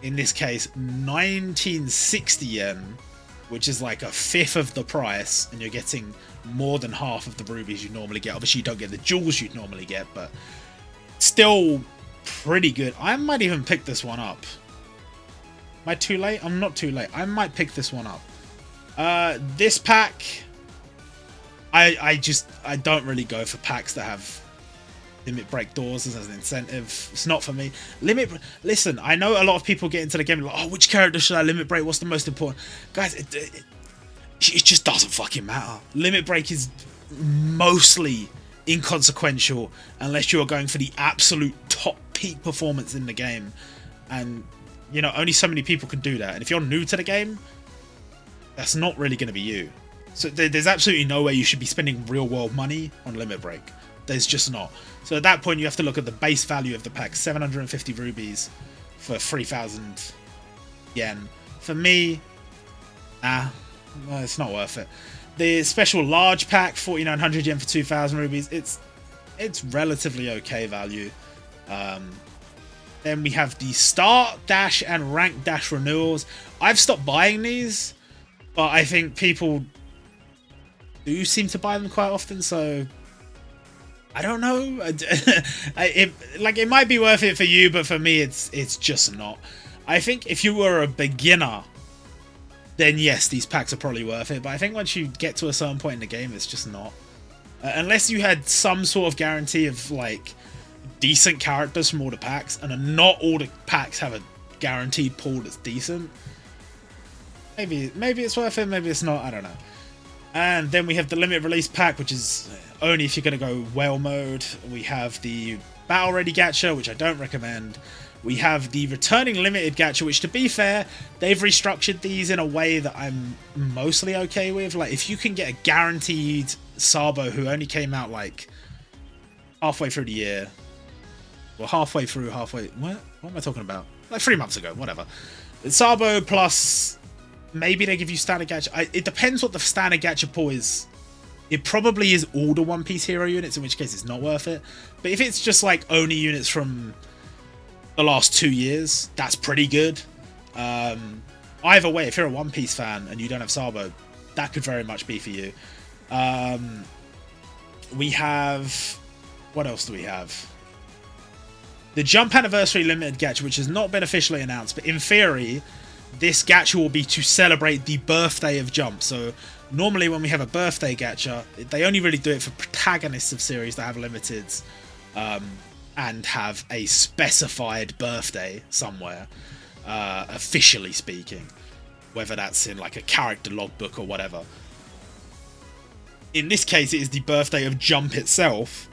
In this case, 1960 yen, which is like a fifth of the price, and you're getting more than half of the rubies you normally get. Obviously, you don't get the jewels you'd normally get, but still pretty good. I might even pick this one up. Am I too late? I'm not too late. I might pick this one up. This pack, I don't really go for packs that have limit break doors as an incentive. It's not for me. Listen, I know a lot of people get into the game like, oh, which character should I limit break? What's the most important? Guys, it just doesn't fucking matter. Limit break is mostly inconsequential unless you are going for the absolute top peak performance in the game. And, you know, only so many people can do that. And if you're new to the game, that's not really going to be you. So there's absolutely no way you should be spending real world money on limit break. There's just not. So at that point, you have to look at the base value of the pack, 750 rubies for 3,000 yen. For me, it's not worth it. The special large pack, 4,900 yen for 2,000 rubies. It's relatively okay value. Then we have the start dash and rank dash renewals. I've stopped buying these, but I think people do seem to buy them quite often, so I don't know. It might be worth it for you, but for me, it's just not. I think if you were a beginner, then yes, these packs are probably worth it. But I think once you get to a certain point in the game, it's just not. Unless you had some sort of guarantee of like decent characters from all the packs, and not all the packs have a guaranteed pool that's decent. Maybe it's worth it. Maybe it's not. I don't know. And then we have the limited release pack, which is only if you're going to go whale mode. We have the battle ready gacha, which I don't recommend. We have the returning limited gacha, which, to be fair, they've restructured these in a way that I'm mostly okay with. Like, if you can get a guaranteed Sabo who only came out like halfway through the year, well, halfway. What am I talking about? Like 3 months ago, whatever. Sabo plus maybe they give you standard gacha. It depends what the standard gacha pool is. It probably is all the One Piece hero units, in which case it's not worth it. But if it's just like only units from the last 2 years, that's pretty good. Either way, if you're a One Piece fan and you don't have Sabo, that could very much be for you. We have... What else do we have? The Jump Anniversary Limited Gacha, which has not been officially announced, but in theory, this gacha will be to celebrate the birthday of Jump. So normally when we have a birthday gacha, they only really do it for protagonists of series that have limiteds and have a specified birthday somewhere, officially speaking, whether that's in like a character logbook or whatever. In this case, it is the birthday of Jump itself,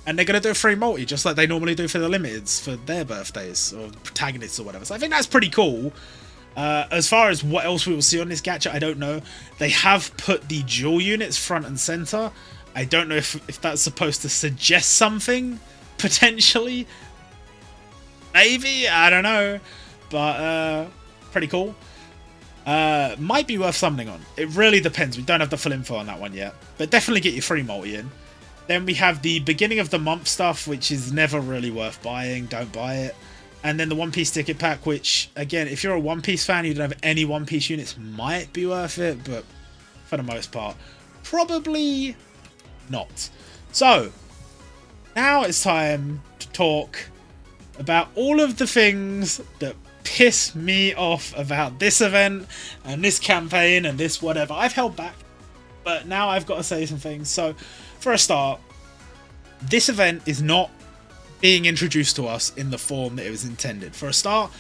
and they're going to do a free multi, just like they normally do for the limiteds for their birthdays, or protagonists or whatever. So I think that's pretty cool. As far as what else we will see on this gacha, I don't know. They have put the jewel units front and center. I don't know if that's supposed to suggest something, potentially. Maybe, I don't know. But, pretty cool. Might be worth summoning on. It really depends. We don't have the full info on that one yet. But definitely get your free multi in. Then we have the beginning of the month stuff, which is never really worth buying. Don't buy it. And then the One Piece ticket pack, which, again, if you're a One Piece fan, you don't have any One Piece units, might be worth it. But for the most part, probably not. So, now it's time to talk about all of the things that piss me off about this event and this campaign and this whatever. I've held back, but now I've got to say some things. So, for a start, this event is not being introduced to us in the form that it was intended. For a start,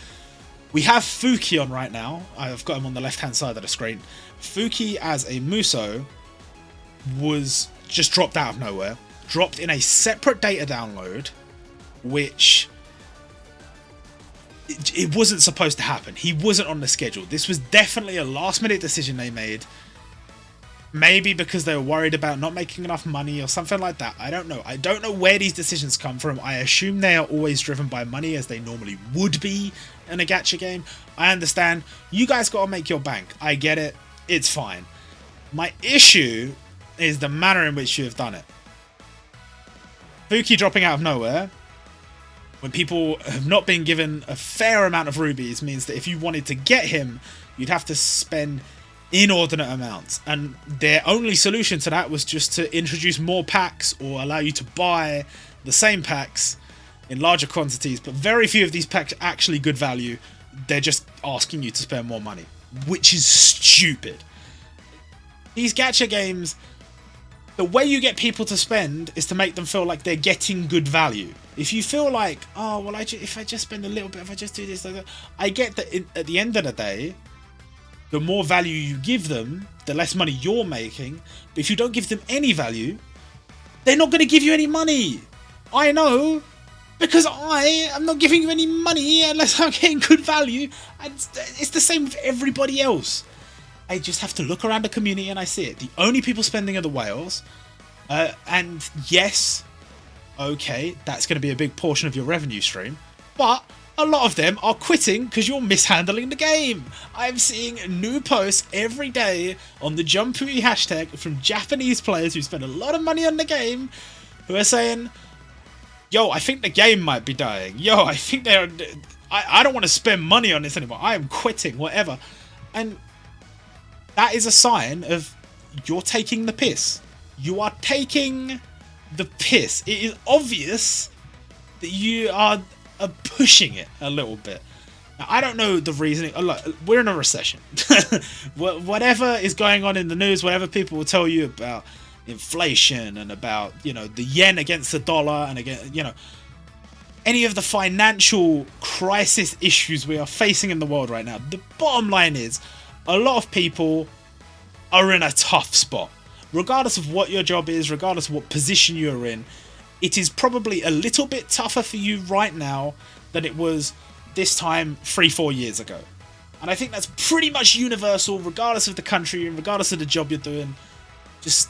we have Fuki on right now. I've got him on the left-hand side of the screen. Fuki as a Musou was just dropped out of nowhere. Dropped in a separate data download, which it wasn't supposed to happen. He wasn't on the schedule. This was definitely a last-minute decision they made. Maybe because they were worried about not making enough money or something like that. I don't know. I don't know where these decisions come from. I assume they are always driven by money, as they normally would be in a gacha game. I understand. You guys got to make your bank. I get it. It's fine. My issue is the manner in which you have done it. Fuki dropping out of nowhere, when people have not been given a fair amount of rubies, means that if you wanted to get him, you'd have to spend inordinate amounts, and their only solution to that was just to introduce more packs or allow you to buy the same packs in larger quantities, but very few of these packs are actually good value. They're just asking you to spend more money, which is stupid. These gacha games, the way you get people to spend is to make them feel like they're getting good value. If you feel like, oh well, if I just spend a little bit, if I just do this, like that, I get that at the end of the day, the more value you give them, the less money you're making. But if you don't give them any value, they're not going to give you any money. I know, because I am not giving you any money unless I'm getting good value. And it's the same with everybody else. I just have to look around the community and I see it. The only people spending are the whales. And yes, okay, that's going to be a big portion of your revenue stream. But a lot of them are quitting because you're mishandling the game. I'm seeing new posts every day on the Jumputi hashtag from Japanese players who spend a lot of money on the game, who are saying, yo, I think the game might be dying. Yo, I think I don't want to spend money on this anymore. I am quitting, whatever. And that is a sign of you're taking the piss. You are taking the piss. It is obvious that you are pushing it a little bit. Now, I don't know the reasoning. Look, we're in a recession. Whatever is going on in the news, whatever people will tell you about inflation and about, you know, the yen against the dollar and again, you know, any of the financial crisis issues we are facing in the world right now, the bottom line is a lot of people are in a tough spot. Regardless of what your job is, regardless of what position you're in, it is probably a little bit tougher for you right now than it was this time 3-4 years ago. And I think that's pretty much universal, regardless of the country and regardless of the job you're doing. Just,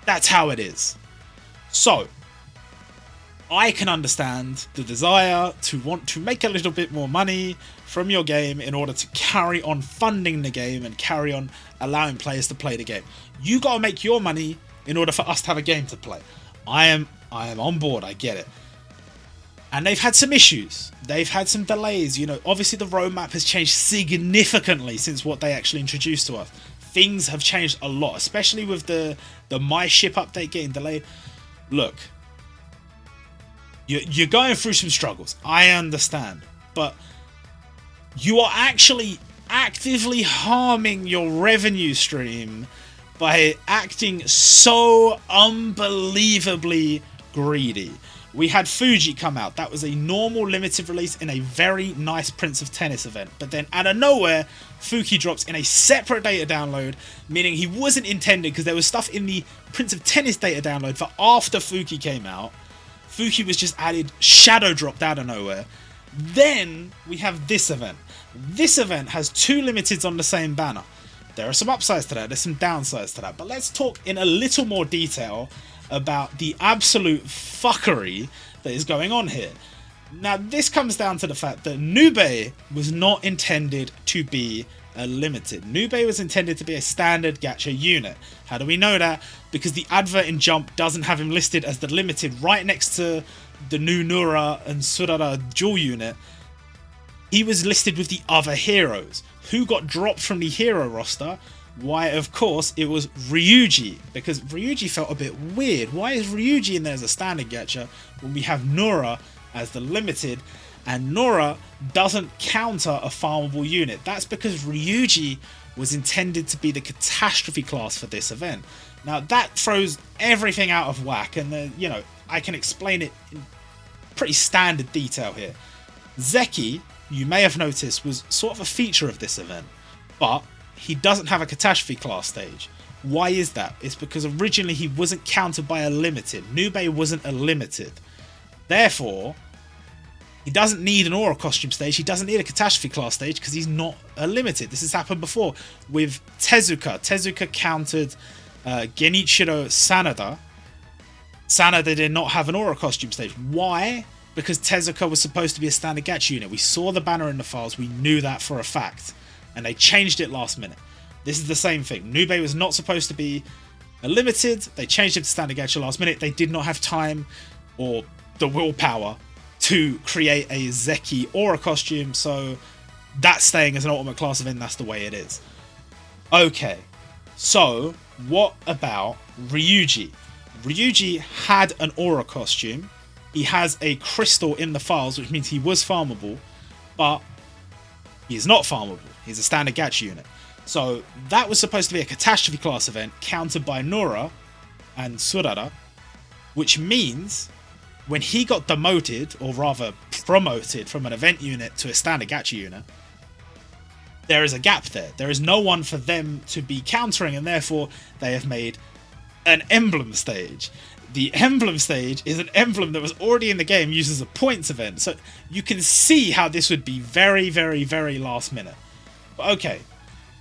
that's how it is. So, I can understand the desire to want to make a little bit more money from your game in order to carry on funding the game and carry on allowing players to play the game. You gotta make your money in order for us to have a game to play. I am on board, I get it. And they've had some issues. They've had some delays. You know, obviously the roadmap has changed significantly since what they actually introduced to us. Things have changed a lot, especially with the My Ship update getting delayed. Look, you're going through some struggles. I understand. But you are actually actively harming your revenue stream by acting so unbelievably greedy. We had Fuji come out. That was a normal limited release in a very nice Prince of Tennis event. But then out of nowhere, Fuki drops in a separate data download, meaning he wasn't intended, because there was stuff in the Prince of Tennis data download for after Fuki came out. Fuki was just added, shadow dropped out of nowhere. Then we have this event. This event has 2 limiteds on the same banner. There are some upsides to that, there's some downsides to that. But let's talk in a little more detail about the absolute fuckery that is going on here. Now, this comes down to the fact that Nube was not intended to be a limited. Nube was intended to be a standard gacha unit. How do we know that? Because the advert in Jump doesn't have him listed as the limited right next to the new Nura and Surara dual unit. He was listed with the other heroes. Who got dropped from the hero roster? Why, of course, it was Ryuji, because Ryuji felt a bit weird. Why is Ryuji in there as a standard gacha when we have Nura as the limited, and Nura doesn't counter a farmable unit? That's because Ryuji was intended to be the catastrophe class for this event. Now that throws everything out of whack, and you know, I can explain it in pretty standard detail here. Zeki, you may have noticed, was sort of a feature of this event, but he doesn't have a catastrophe class stage. Why is that? It's because originally he wasn't countered by a limited. Nube wasn't a limited. Therefore, He doesn't need an Aura costume stage. He doesn't need a Catastrophe class stage because he's not a limited. This has happened before with Tezuka. Tezuka countered Genichiro Sanada. Sanada did not have an Aura costume stage. Why? Because Tezuka was supposed to be a standard gacha unit. We saw the banner in the files. We knew that for a fact. And they changed it last minute. This is the same thing. Nube was not supposed to be a limited. They changed it to standard gacha last minute. They did not have time or the willpower to create a Zeki Aura costume, so that's staying as an ultimate class event. That's the way it is. Okay, so what about Ryuji? Ryuji had an Aura costume. He has a crystal in the files, which means he was farmable, but he is not farmable. He's a standard gacha unit. So that was supposed to be a Catastrophe class event countered by Nora and Surara, which means when he got demoted, or rather promoted from an event unit to a standard gacha unit, there is a gap there. There is no one for them to be countering, and therefore they have made an emblem stage. The emblem stage is an emblem that was already in the game used as a points event, so you can see how this would be very, very, very last minute. But okay,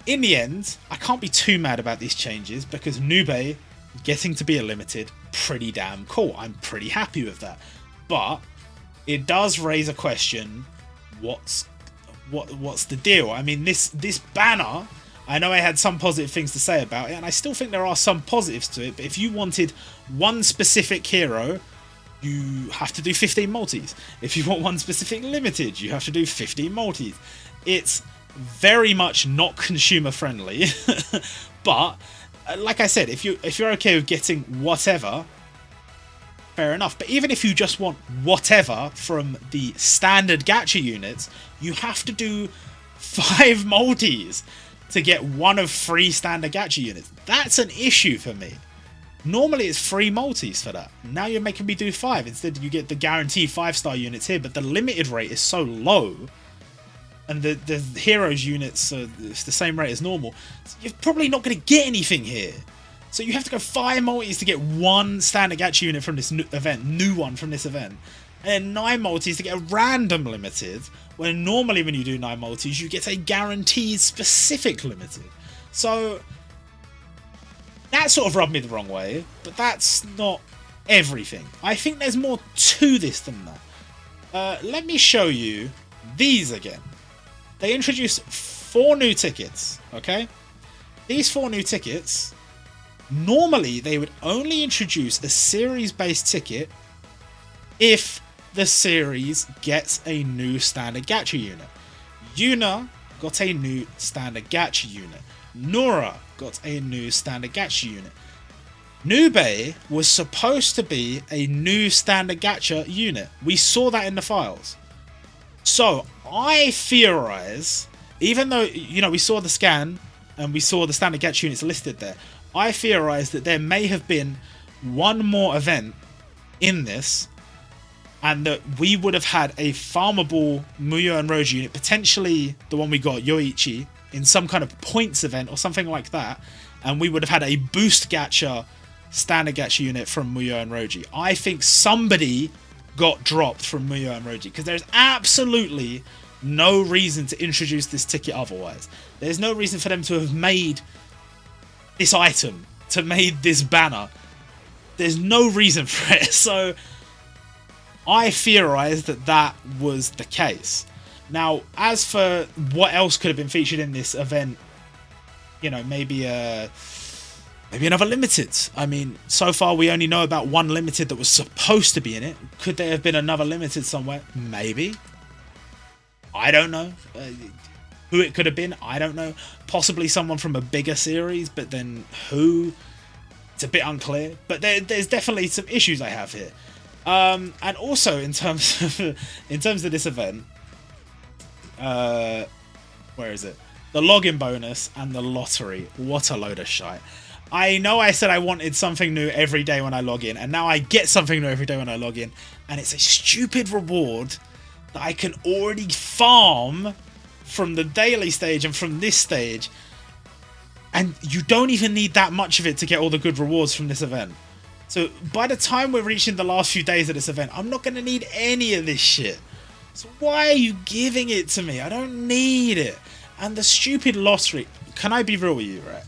in the end, I can't be too mad about these changes because Nube getting to be a limited, pretty damn cool. I'm pretty happy with that. But it does raise a question, what's the deal? I mean, this banner, I know I had some positive things to say about it, and I still think there are some positives to it, but if you wanted one specific hero, you have to do 15 multis. If you want one specific limited, you have to do 15 multis. It's very much not consumer friendly, but like I said, if you're okay with getting whatever, fair enough. But even if you just want whatever from the standard gacha units, you have to do 5 multis to get one of 3 standard gacha units. That's an issue for me. Normally it's 3 multis for that. Now you're making me do 5. Instead you get the guaranteed 5-star units here, but the limited rate is so low. And the heroes units are it's the same rate as normal. So you're probably not going to get anything here. So you have to go 5 multis to get one standard gacha unit from this new one from this event. And then 9 multis to get a random limited, when normally when you do 9 multis, you get a guaranteed specific limited. So that sort of rubbed me the wrong way, but that's not everything. I think there's more to this than that. Let me show you these again. They introduced 4 new tickets, okay? These 4 new tickets, normally they would only introduce a series-based ticket if the series gets a new standard gacha unit. Yuna got a new standard gacha unit. Nora got a new standard gacha unit. Nube was supposed to be a new standard gacha unit. We saw that in the files. So I theorize, even though, you know, we saw the scan and we saw the standard gacha units listed there, I theorize that there may have been one more event in this, and that we would have had a farmable Muyo and Roji unit, potentially the one we got, Yoichi, in some kind of points event or something like that, and we would have had a boost gacha standard gacha unit from Muyo and Roji. I think somebody got dropped from Muyo and Roji, because there's absolutely no reason to introduce this ticket otherwise. There's no reason for them to have made this item, to made this banner. There's no reason for it. So I theorize that that was the case. Now, as for what else could have been featured in this event, you know, maybe another limited. I mean, so far we only know about one limited that was supposed to be in it. Could there have been another limited somewhere? Maybe. I don't know. Who it could have been, I don't know. Possibly someone from a bigger series, but then who? It's a bit unclear. But there's definitely some issues I have here. And also in terms of this event, where is it? The login bonus and the lottery. What a load of shite. I know I said I wanted something new every day when I log in, and now I get something new every day when I log in, and it's a stupid reward that I can already farm from the daily stage and from this stage, and you don't even need that much of it to get all the good rewards from this event. So by the time we're reaching the last few days of this event, I'm not going to need any of this shit. So why are you giving it to me? I don't need it. And the stupid loss rate. Can I be real with you, right?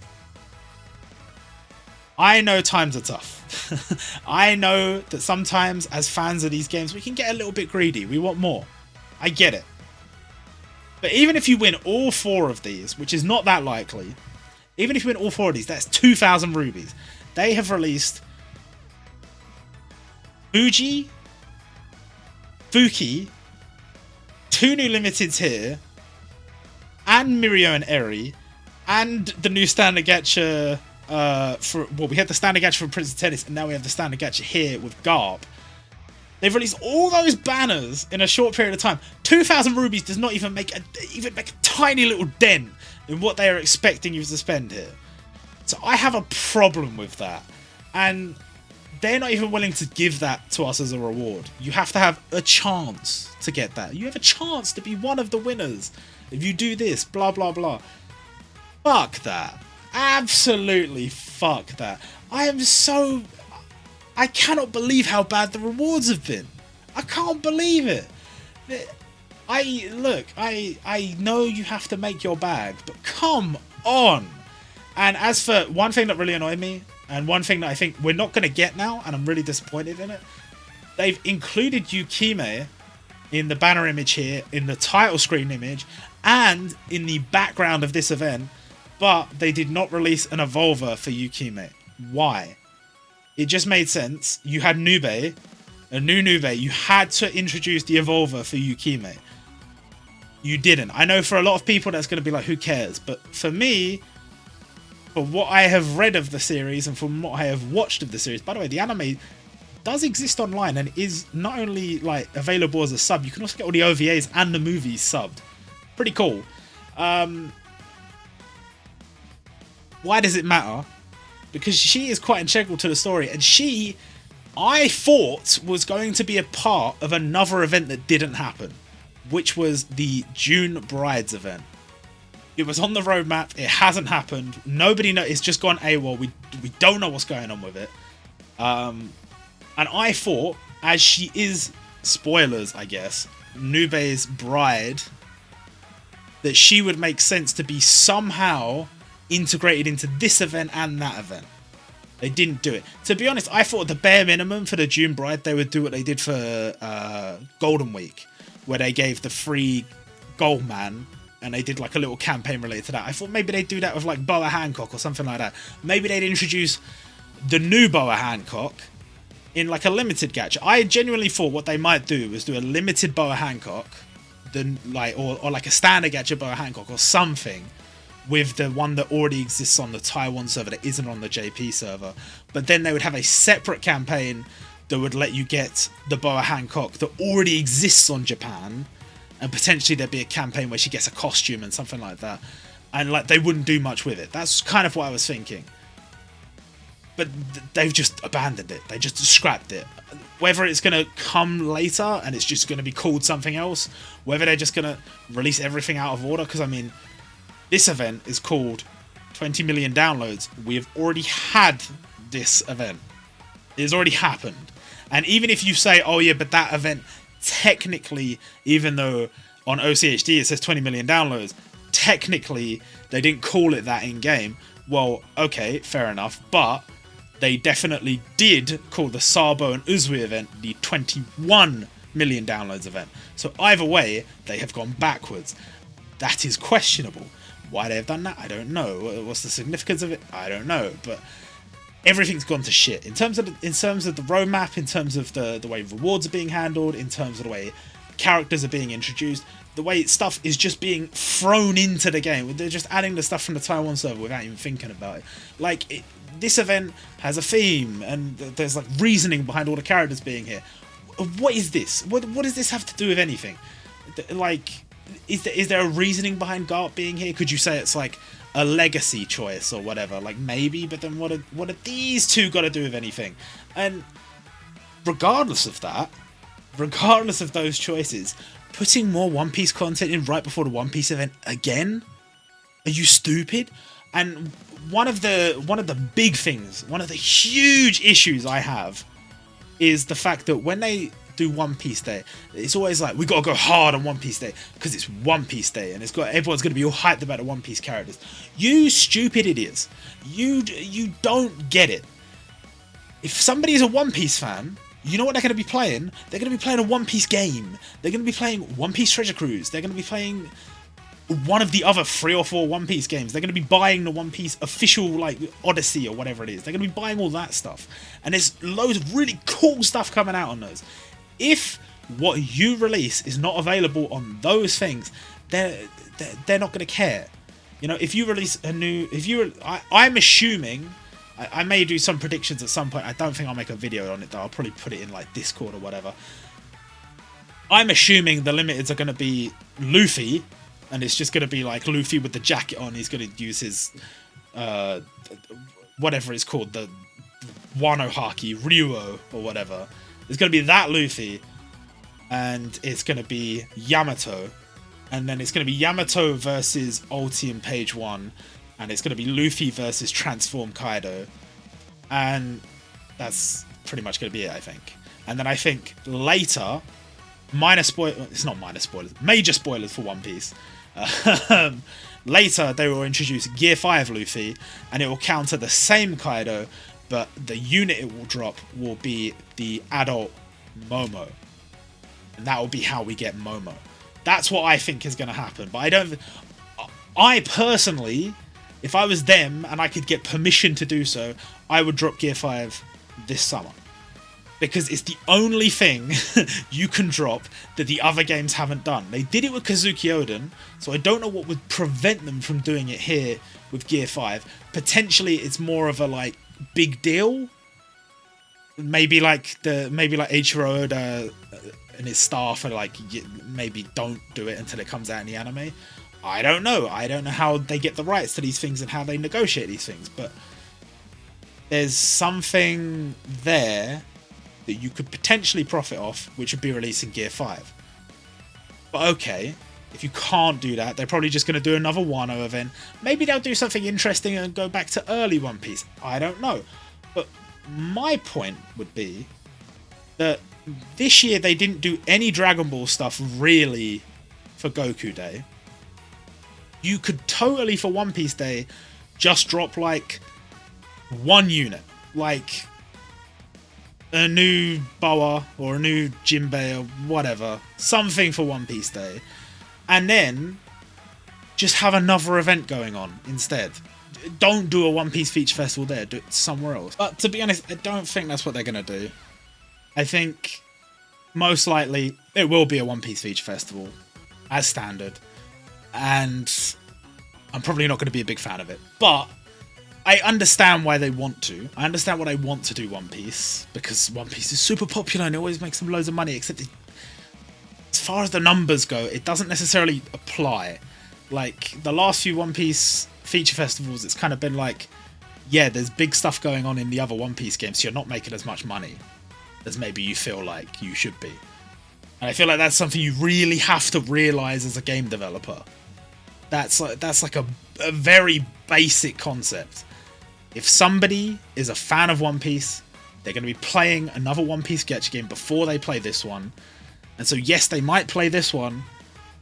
I know times are tough. I know that sometimes as fans of these games, we can get a little bit greedy. We want more. I get it. But even if you win all 4 of these, which is not that likely, even if you win all 4 of these, that's 2,000 rubies. They have released Fuki, 2 new limiteds here, and Mirio and Eri, and the new standard gacha we had the standard gacha for Prince of Tennis, and now we have the standard gacha here with Garp. They've released all those banners in a short period of time. 2,000 rubies does not even make a tiny little dent in what they are expecting you to spend here. So I have a problem with that. And they're not even willing to give that to us as a reward. You have to have a chance to get that. You have a chance to be one of the winners if you do this, blah, blah, blah. Fuck that. Absolutely fuck that. I cannot believe how bad the rewards have been. I can't believe it. I know you have to make your bag, but come on. And as for one thing that really annoyed me, and one thing that I think we're not going to get now, and I'm really disappointed in it, they've included Yukime in the banner image here, in the title screen image, and in the background of this event, but they did not release an evolver for Yukime. Why? It just made sense. You had Nube, a new Nube. You had to introduce the evolver for Yukime. You didn't. I know for a lot of people that's going to be like, who cares? But for me, for what I have read of the series and from what I have watched of the series, by the way, the anime does exist online and is not only like available as a sub, you can also get all the OVAs and the movies subbed. Pretty cool. Why does it matter? Because she is quite integral to the story, and she, I thought, was going to be a part of another event that didn't happen, which was the June Brides event. It was on the roadmap, it hasn't happened, nobody knows, it's just gone AWOL, we don't know what's going on with it. And I thought, as she is, spoilers I guess, Nube's bride, that she would make sense to be somehow integrated into this event and that event. They didn't do it. To be honest, I thought the bare minimum for the June Bride, they would do what they did for Golden Week, where they gave the free Gold Man, and they did like a little campaign related to that. I thought maybe they'd do that with like Boa Hancock or something like that. Maybe they'd introduce the new Boa Hancock in like a limited gacha. I genuinely thought what they might do was do a limited Boa Hancock, or like a standard gacha Boa Hancock or something, with the one that already exists on the Taiwan server that isn't on the JP server. But then they would have a separate campaign that would let you get the Boa Hancock that already exists on Japan, and potentially there'd be a campaign where she gets a costume and something like that, and like they wouldn't do much with it. That's kind of what I was thinking. But they've just abandoned it. They just scrapped it. Whether it's going to come later and it's just going to be called something else, whether they're just going to release everything out of order, because I mean, this event is called 20 million downloads. We have already had this event. It has already happened. And even if you say, oh yeah, but that event technically, even though on OCHD it says 20 million downloads, technically they didn't call it that in game. Well, okay, fair enough. But they definitely did call the Sabo and Uzui event the 21 million downloads event. So either way, they have gone backwards. That is questionable. Why they have done that, I don't know. What's the significance of it? I don't know. But everything's gone to shit in terms of the roadmap, in terms of the way rewards are being handled, in terms of the way characters are being introduced, the way stuff is just being thrown into the game. They're just adding the stuff from the Taiwan server without even thinking about it. Like this event has a theme, and there's like reasoning behind all the characters being here. What is this? What does this have to do with anything? Like, is there a reasoning behind Garp being here? Could you say it's like a legacy choice or whatever? Like maybe, but then what are these two got to do with anything? And regardless of that, regardless of those choices, putting more One Piece content in right before the One Piece event again? Are you stupid? And one of the big things, one of the huge issues I have is the fact that when they do One Piece Day, it's always like, we gotta go hard on One Piece Day because it's One Piece Day and everyone's gonna be all hyped about the One Piece characters. You stupid idiots. You don't get it. If somebody is a One Piece fan, you know what they're going to be playing? They're going to be playing a One Piece game. They're going to be playing One Piece Treasure Cruise. They're going to be playing one of the other 3 or 4 One Piece games. They're going to be buying the One Piece official, like, Odyssey or whatever it is. They're going to be buying all that stuff. And there's loads of really cool stuff coming out on those. If what you release is not available on those things, they're not going to care. You know, if you release a new... I'm assuming... I may do some predictions at some point. I don't think I'll make a video on it though. I'll probably put it in like Discord or whatever. I'm assuming the limiteds are going to be Luffy, and it's just going to be like Luffy with the jacket on. He's going to use his whatever it's called, the Wano Haki, Ryuo or whatever. It's going to be that Luffy, and it's going to be Yamato, and then it's going to be Yamato versus Ulti in page 1. And it's going to be Luffy versus Transform Kaido. And that's pretty much going to be it, I think. And then I think later, it's not minor spoilers, major spoilers for One Piece. Later, they will introduce Gear 5 Luffy, and it will counter the same Kaido, but the unit it will drop will be the adult Momo. And that will be how we get Momo. That's what I think is going to happen. But I personally... If I was them and I could get permission to do so, I would drop Gear 5 this summer. Because it's the only thing you can drop that the other games haven't done. They did it with Kazuki Oden, so I don't know what would prevent them from doing it here with Gear 5. Potentially it's more of a like big deal. Maybe like Eiichiro Oda and his staff are like, maybe don't do it until it comes out in the anime. I don't know. I don't know how they get the rights to these things and how they negotiate these things, but there's something there that you could potentially profit off, which would be releasing Gear 5. But okay, if you can't do that, they're probably just going to do another Wano event. Maybe they'll do something interesting and go back to early One Piece. I don't know. But my point would be that this year they didn't do any Dragon Ball stuff really for Goku Day. You could totally, for One Piece Day, just drop like one unit, like a new Boa or a new Jinbei or whatever, something for One Piece Day, and then just have another event going on instead. Don't do a One Piece Feature Festival there, do it somewhere else. But to be honest, I don't think that's what they're going to do. I think most likely it will be a One Piece Feature Festival, as standard. And I'm probably not going to be a big fan of it. But I understand why they want to. I understand why they want to do One Piece. Because One Piece is super popular and it always makes them loads of money. Except as far as the numbers go, it doesn't necessarily apply. Like, the last few One Piece feature festivals, it's kind of been like, yeah, there's big stuff going on in the other One Piece games, so you're not making as much money as maybe you feel like you should be. And I feel like that's something you really have to realise as a game developer. That's like a very basic concept. If somebody is a fan of One Piece, they're going to be playing another One Piece Gacha game before they play this one. And so yes, they might play this one,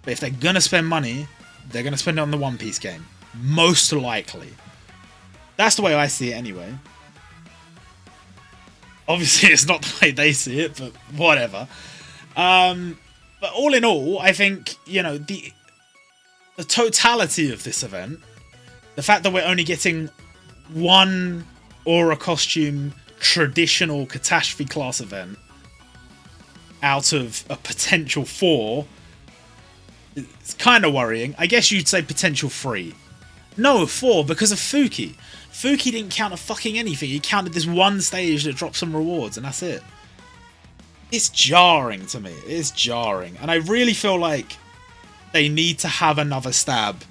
but if they're going to spend money, they're going to spend it on the One Piece game. Most likely. That's the way I see it anyway. Obviously, it's not the way they see it, but whatever. But all in all, I think, you know, the totality of this event, the fact that we're only getting one Aura costume traditional catastrophe class event out of a potential 4, it's kind of worrying. I guess you'd say potential 3. No, 4, because of Fuki. Fuki didn't count a fucking anything. He counted this one stage that dropped some rewards, and that's it. It's jarring to me. It's jarring. And I really feel like they need to have another stab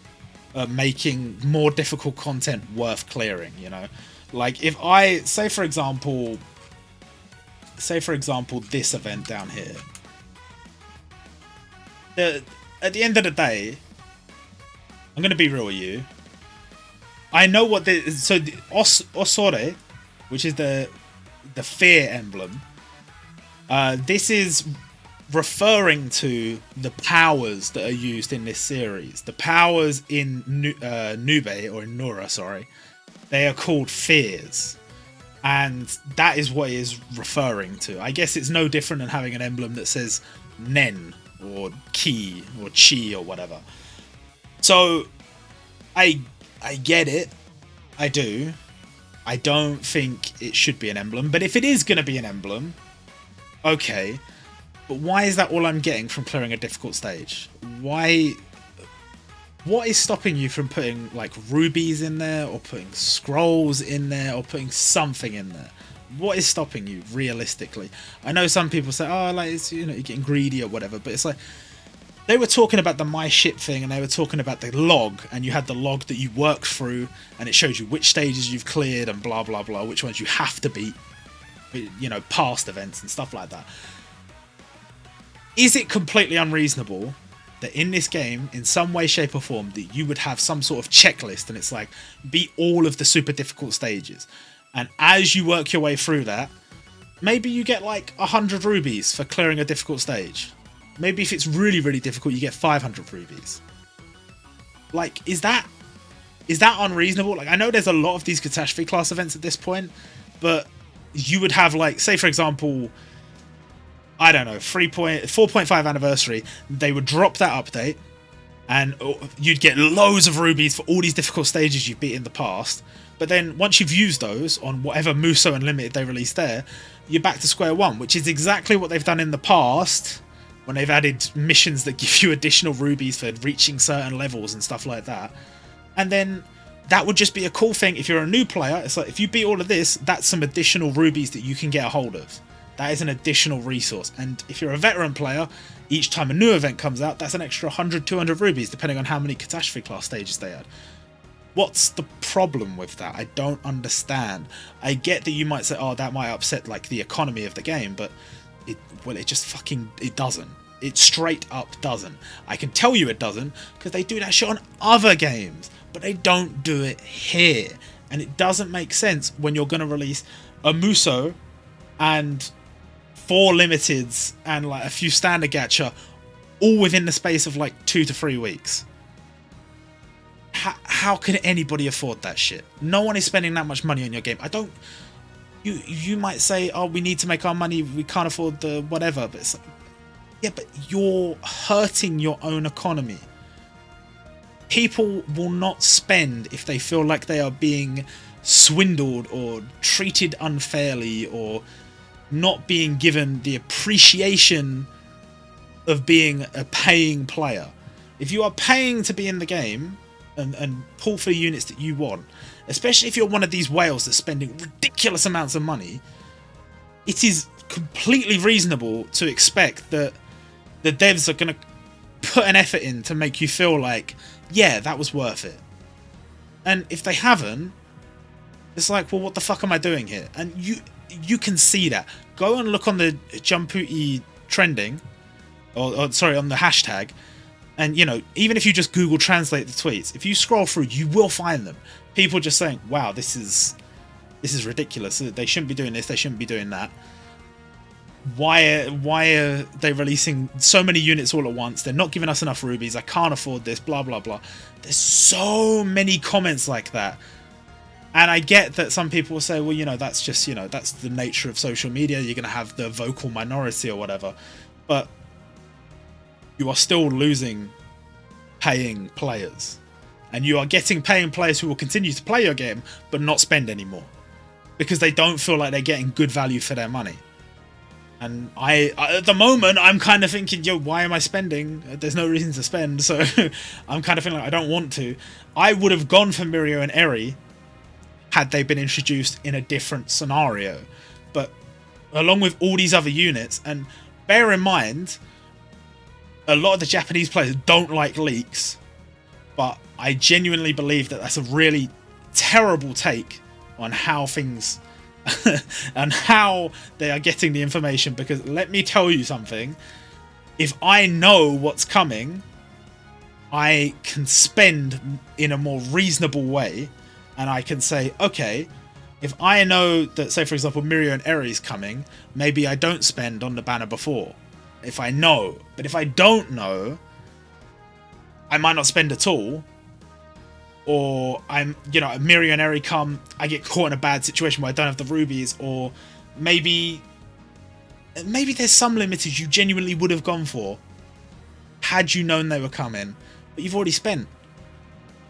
at making more difficult content worth clearing, you know? Like, if I... Say, for example, this event down here. At the end of the day, I'm going to be real with you. I know what the... So, the Osore, which is the fear emblem, This is referring to the powers that are used in this series. The powers in Nube, or in Nura, sorry, they are called fears. And that is what it is referring to. I guess it's no different than having an emblem that says Nen, or Ki, or Chi, or whatever. So, I get it. I do. I don't think it should be an emblem. But if it is going to be an emblem, okay. But why is that all I'm getting from clearing a difficult stage? Why? What is stopping you from putting like rubies in there, or putting scrolls in there, or putting something in there? What is stopping you realistically? I know some people say, oh, like, it's, you know, you're getting greedy or whatever, but it's like, they were talking about the my ship thing, and they were talking about the log, and you had the log that you work through, and it showed you which stages you've cleared and blah blah blah, which ones you have to beat, you know, past events and stuff like that. Is it completely unreasonable that in this game, in some way, shape or form, that you would have some sort of checklist, and it's like, beat all of the super difficult stages, and as you work your way through that, maybe you get like 100 rubies for clearing a difficult stage. Maybe if it's really, really difficult, you get 500 rubies. Like, is that unreasonable? Like, I know there's a lot of these catastrophe class events at this point, but you would have, like, say for example, I don't know, 4.5 anniversary, they would drop that update, and you'd get loads of rubies for all these difficult stages you've beat in the past. But then once you've used those on whatever Musou Unlimited they released there, you're back to square one, which is exactly what they've done in the past when they've added missions that give you additional rubies for reaching certain levels and stuff like that. And then that would just be a cool thing if you're a new player. It's like, if you beat all of this, that's some additional rubies that you can get a hold of. That is an additional resource. And if you're a veteran player, each time a new event comes out, that's an extra 100, 200 rubies, depending on how many catastrophe class stages they add. What's the problem with that? I don't understand. I get that you might say, oh, that might upset like the economy of the game, but it just fucking, it doesn't. It straight up doesn't. I can tell you it doesn't, because they do that shit on other games, but they don't do it here. And it doesn't make sense when you're going to release a Musou and 4 limiteds and like a few standard gacha all within the space of like 2 to 3 weeks. How can anybody afford that shit? No one is spending that much money on your game. You might say, oh, we need to make our money, we can't afford the whatever, but it's like, yeah, but you're hurting your own economy. People will not spend if they feel like they are being swindled or treated unfairly or not being given the appreciation of being a paying player. If you are paying to be in the game and pull for the units that you want, especially if you're one of these whales that's spending ridiculous amounts of money, it is completely reasonable to expect that the devs are going to put an effort in to make you feel like, yeah, that was worth it. And if they haven't, it's like, well, what the fuck am I doing here? And you can see that. Go and look on the Jumputi trending, or sorry, on the hashtag, and, you know, even if you just Google Translate the tweets, if you scroll through, you will find them. People just saying, wow, this is ridiculous. They shouldn't be doing this. They shouldn't be doing that. Why are they releasing so many units all at once? They're not giving us enough rubies. I can't afford this, blah, blah, blah. There's so many comments like that. And I get that some people will say, well, you know, that's just, you know, that's the nature of social media. You're going to have the vocal minority or whatever. But you are still losing paying players. And you are getting paying players who will continue to play your game, but not spend anymore. Because they don't feel like they're getting good value for their money. And I at the moment, I'm kind of thinking, yo, why am I spending? There's no reason to spend. So I'm kind of feeling like I don't want to. I would have gone for Mirio and Eri had they been introduced in a different scenario. But along with all these other units, and bear in mind, a lot of the Japanese players don't like leaks, but I genuinely believe that that's a really terrible take on how things and how they are getting the information, because let me tell you something, if I know what's coming, I can spend in a more reasonable way, and I can say, okay, If I know that, say for example, Mirio and Eri's coming, maybe I don't spend on the banner before. If I know. But if I don't know, I might not spend at all. Or Mirio and Eri come, I get caught in a bad situation where I don't have the rubies, or maybe there's some limited you genuinely would have gone for had you known they were coming, but you've already spent.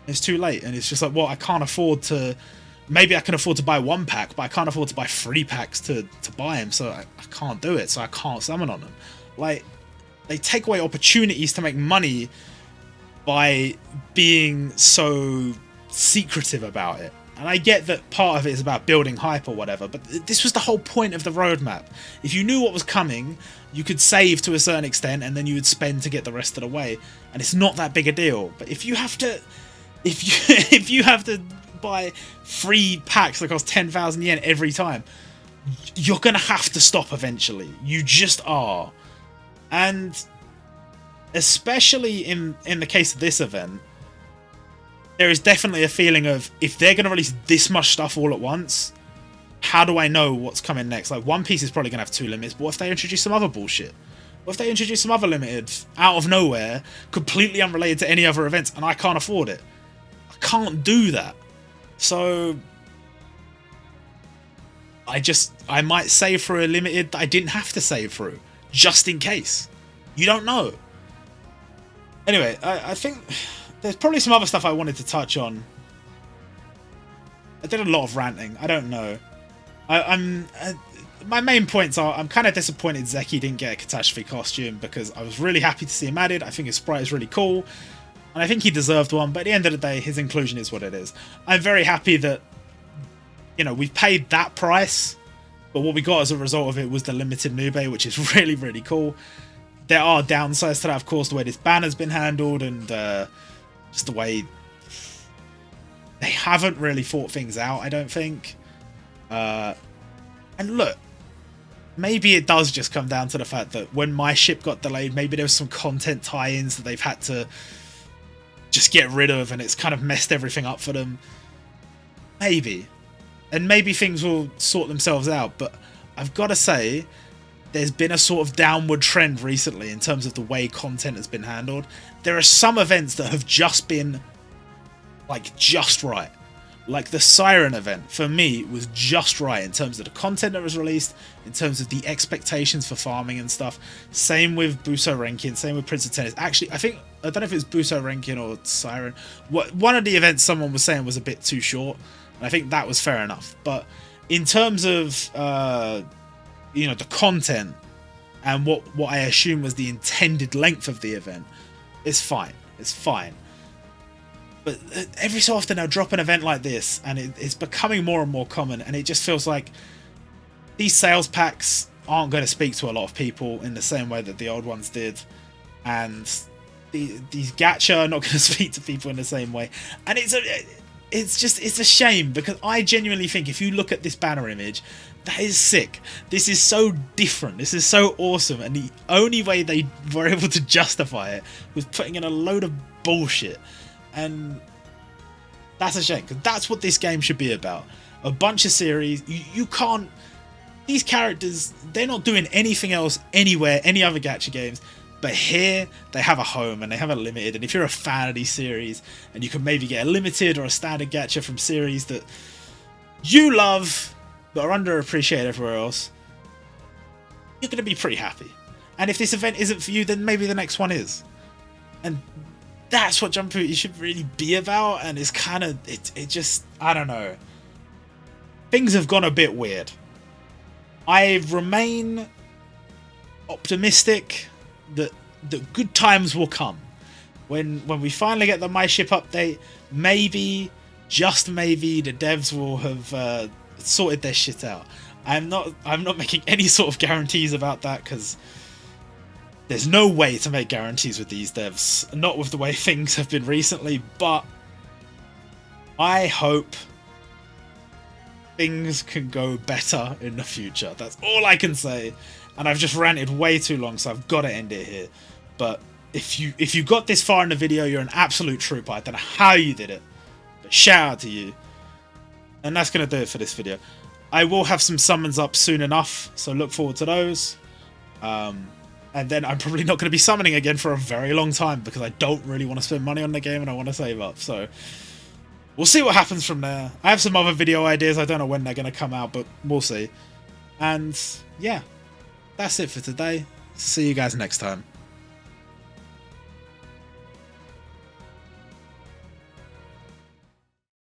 It's too late, and it's just like, well, I can't afford to. Maybe I can afford to buy 1 pack, but I can't afford to buy 3 packs to buy them, so I can't do it, so I can't summon on them. Like, they take away opportunities to make money by being so secretive about it. And I get that part of it is about building hype or whatever, but this was the whole point of the roadmap. If you knew what was coming, you could save to a certain extent, and then you would spend to get the rest of the way, and it's not that big a deal. But if you have to buy 3 packs that cost 10,000 yen every time, you're gonna have to stop eventually. You just are. And especially in the case of this event, there is definitely a feeling of, if they're going to release this much stuff all at once, how do I know what's coming next? Like, One Piece is probably going to have 2 limits, but what if they introduce some other bullshit? What if they introduce some other limited out of nowhere, completely unrelated to any other events, and I can't afford it? I can't do that. So I might save for a limited that I didn't have to save through, just in case. You don't know. Anyway, I think there's probably some other stuff I wanted to touch on. I did a lot of ranting. I don't know. My main points are, I'm kind of disappointed Zeki didn't get a catastrophe costume, because I was really happy to see him added. I think his sprite is really cool, and I think he deserved one, but at the end of the day, his inclusion is what it is. I'm very happy that, we've paid that price, but what we got as a result of it was the limited Nube, which is really, really cool. There are downsides to that, of course, the way this banner's been handled, and just the way they haven't really thought things out, I don't think. And look, maybe it does just come down to the fact that when my ship got delayed, maybe there was some content tie-ins that they've had to just get rid of, and it's kind of messed everything up for them. Maybe. And maybe things will sort themselves out, but I've got to say, there's been a sort of downward trend recently in terms of the way content has been handled. There are some events that have just been, like, just right. Like the Siren event, for me, was just right in terms of the content that was released, in terms of the expectations for farming and stuff. Same with Musou Ranking, same with Prince of Tennis. Actually, I don't know if it's Musou Ranking or Siren. One of the events someone was saying was a bit too short, and I think that was fair enough. But in terms of the content and what I assume was the intended length of the event, it's fine. It's fine. But every so often they'll drop an event like this, and it's becoming more and more common, and it just feels like these sales packs aren't going to speak to a lot of people in the same way that the old ones did, and these gacha are not going to speak to people in the same way. And it's a shame, because I genuinely think if you look at this banner image, that is sick. This is so different. This is so awesome. And the only way they were able to justify it was putting in a load of bullshit. And that's a shame, because that's what this game should be about. A bunch of series. You can't... These characters, they're not doing anything else anywhere, any other gacha games. But here, they have a home, and they have a limited. And if you're a fan of these series, and you can maybe get a limited or a standard gacha from series that you love, but are underappreciated everywhere else, you're going to be pretty happy. And if this event isn't for you, then maybe the next one is. And that's what Jumputi should really be about, and it's kind of... It just... I don't know. Things have gone a bit weird. I remain optimistic that good times will come. When we finally get the My Ship update, maybe, just maybe, the devs will have sorted their shit out. I'm not making any sort of guarantees about that, because there's no way to make guarantees with these devs, not with the way things have been recently, but I hope things can go better in the future. That's all I can say. And I've just ranted way too long, so I've got to end it here. But if you got this far in the video, you're an absolute trooper. I don't know how you did it, but shout out to you. And that's going to do it for this video. I will have some summons up soon enough, so look forward to those. And then I'm probably not going to be summoning again for a very long time because I don't really want to spend money on the game and I want to save up. So we'll see what happens from there. I have some other video ideas. I don't know when they're going to come out, but we'll see. And yeah, that's it for today. See you guys next time.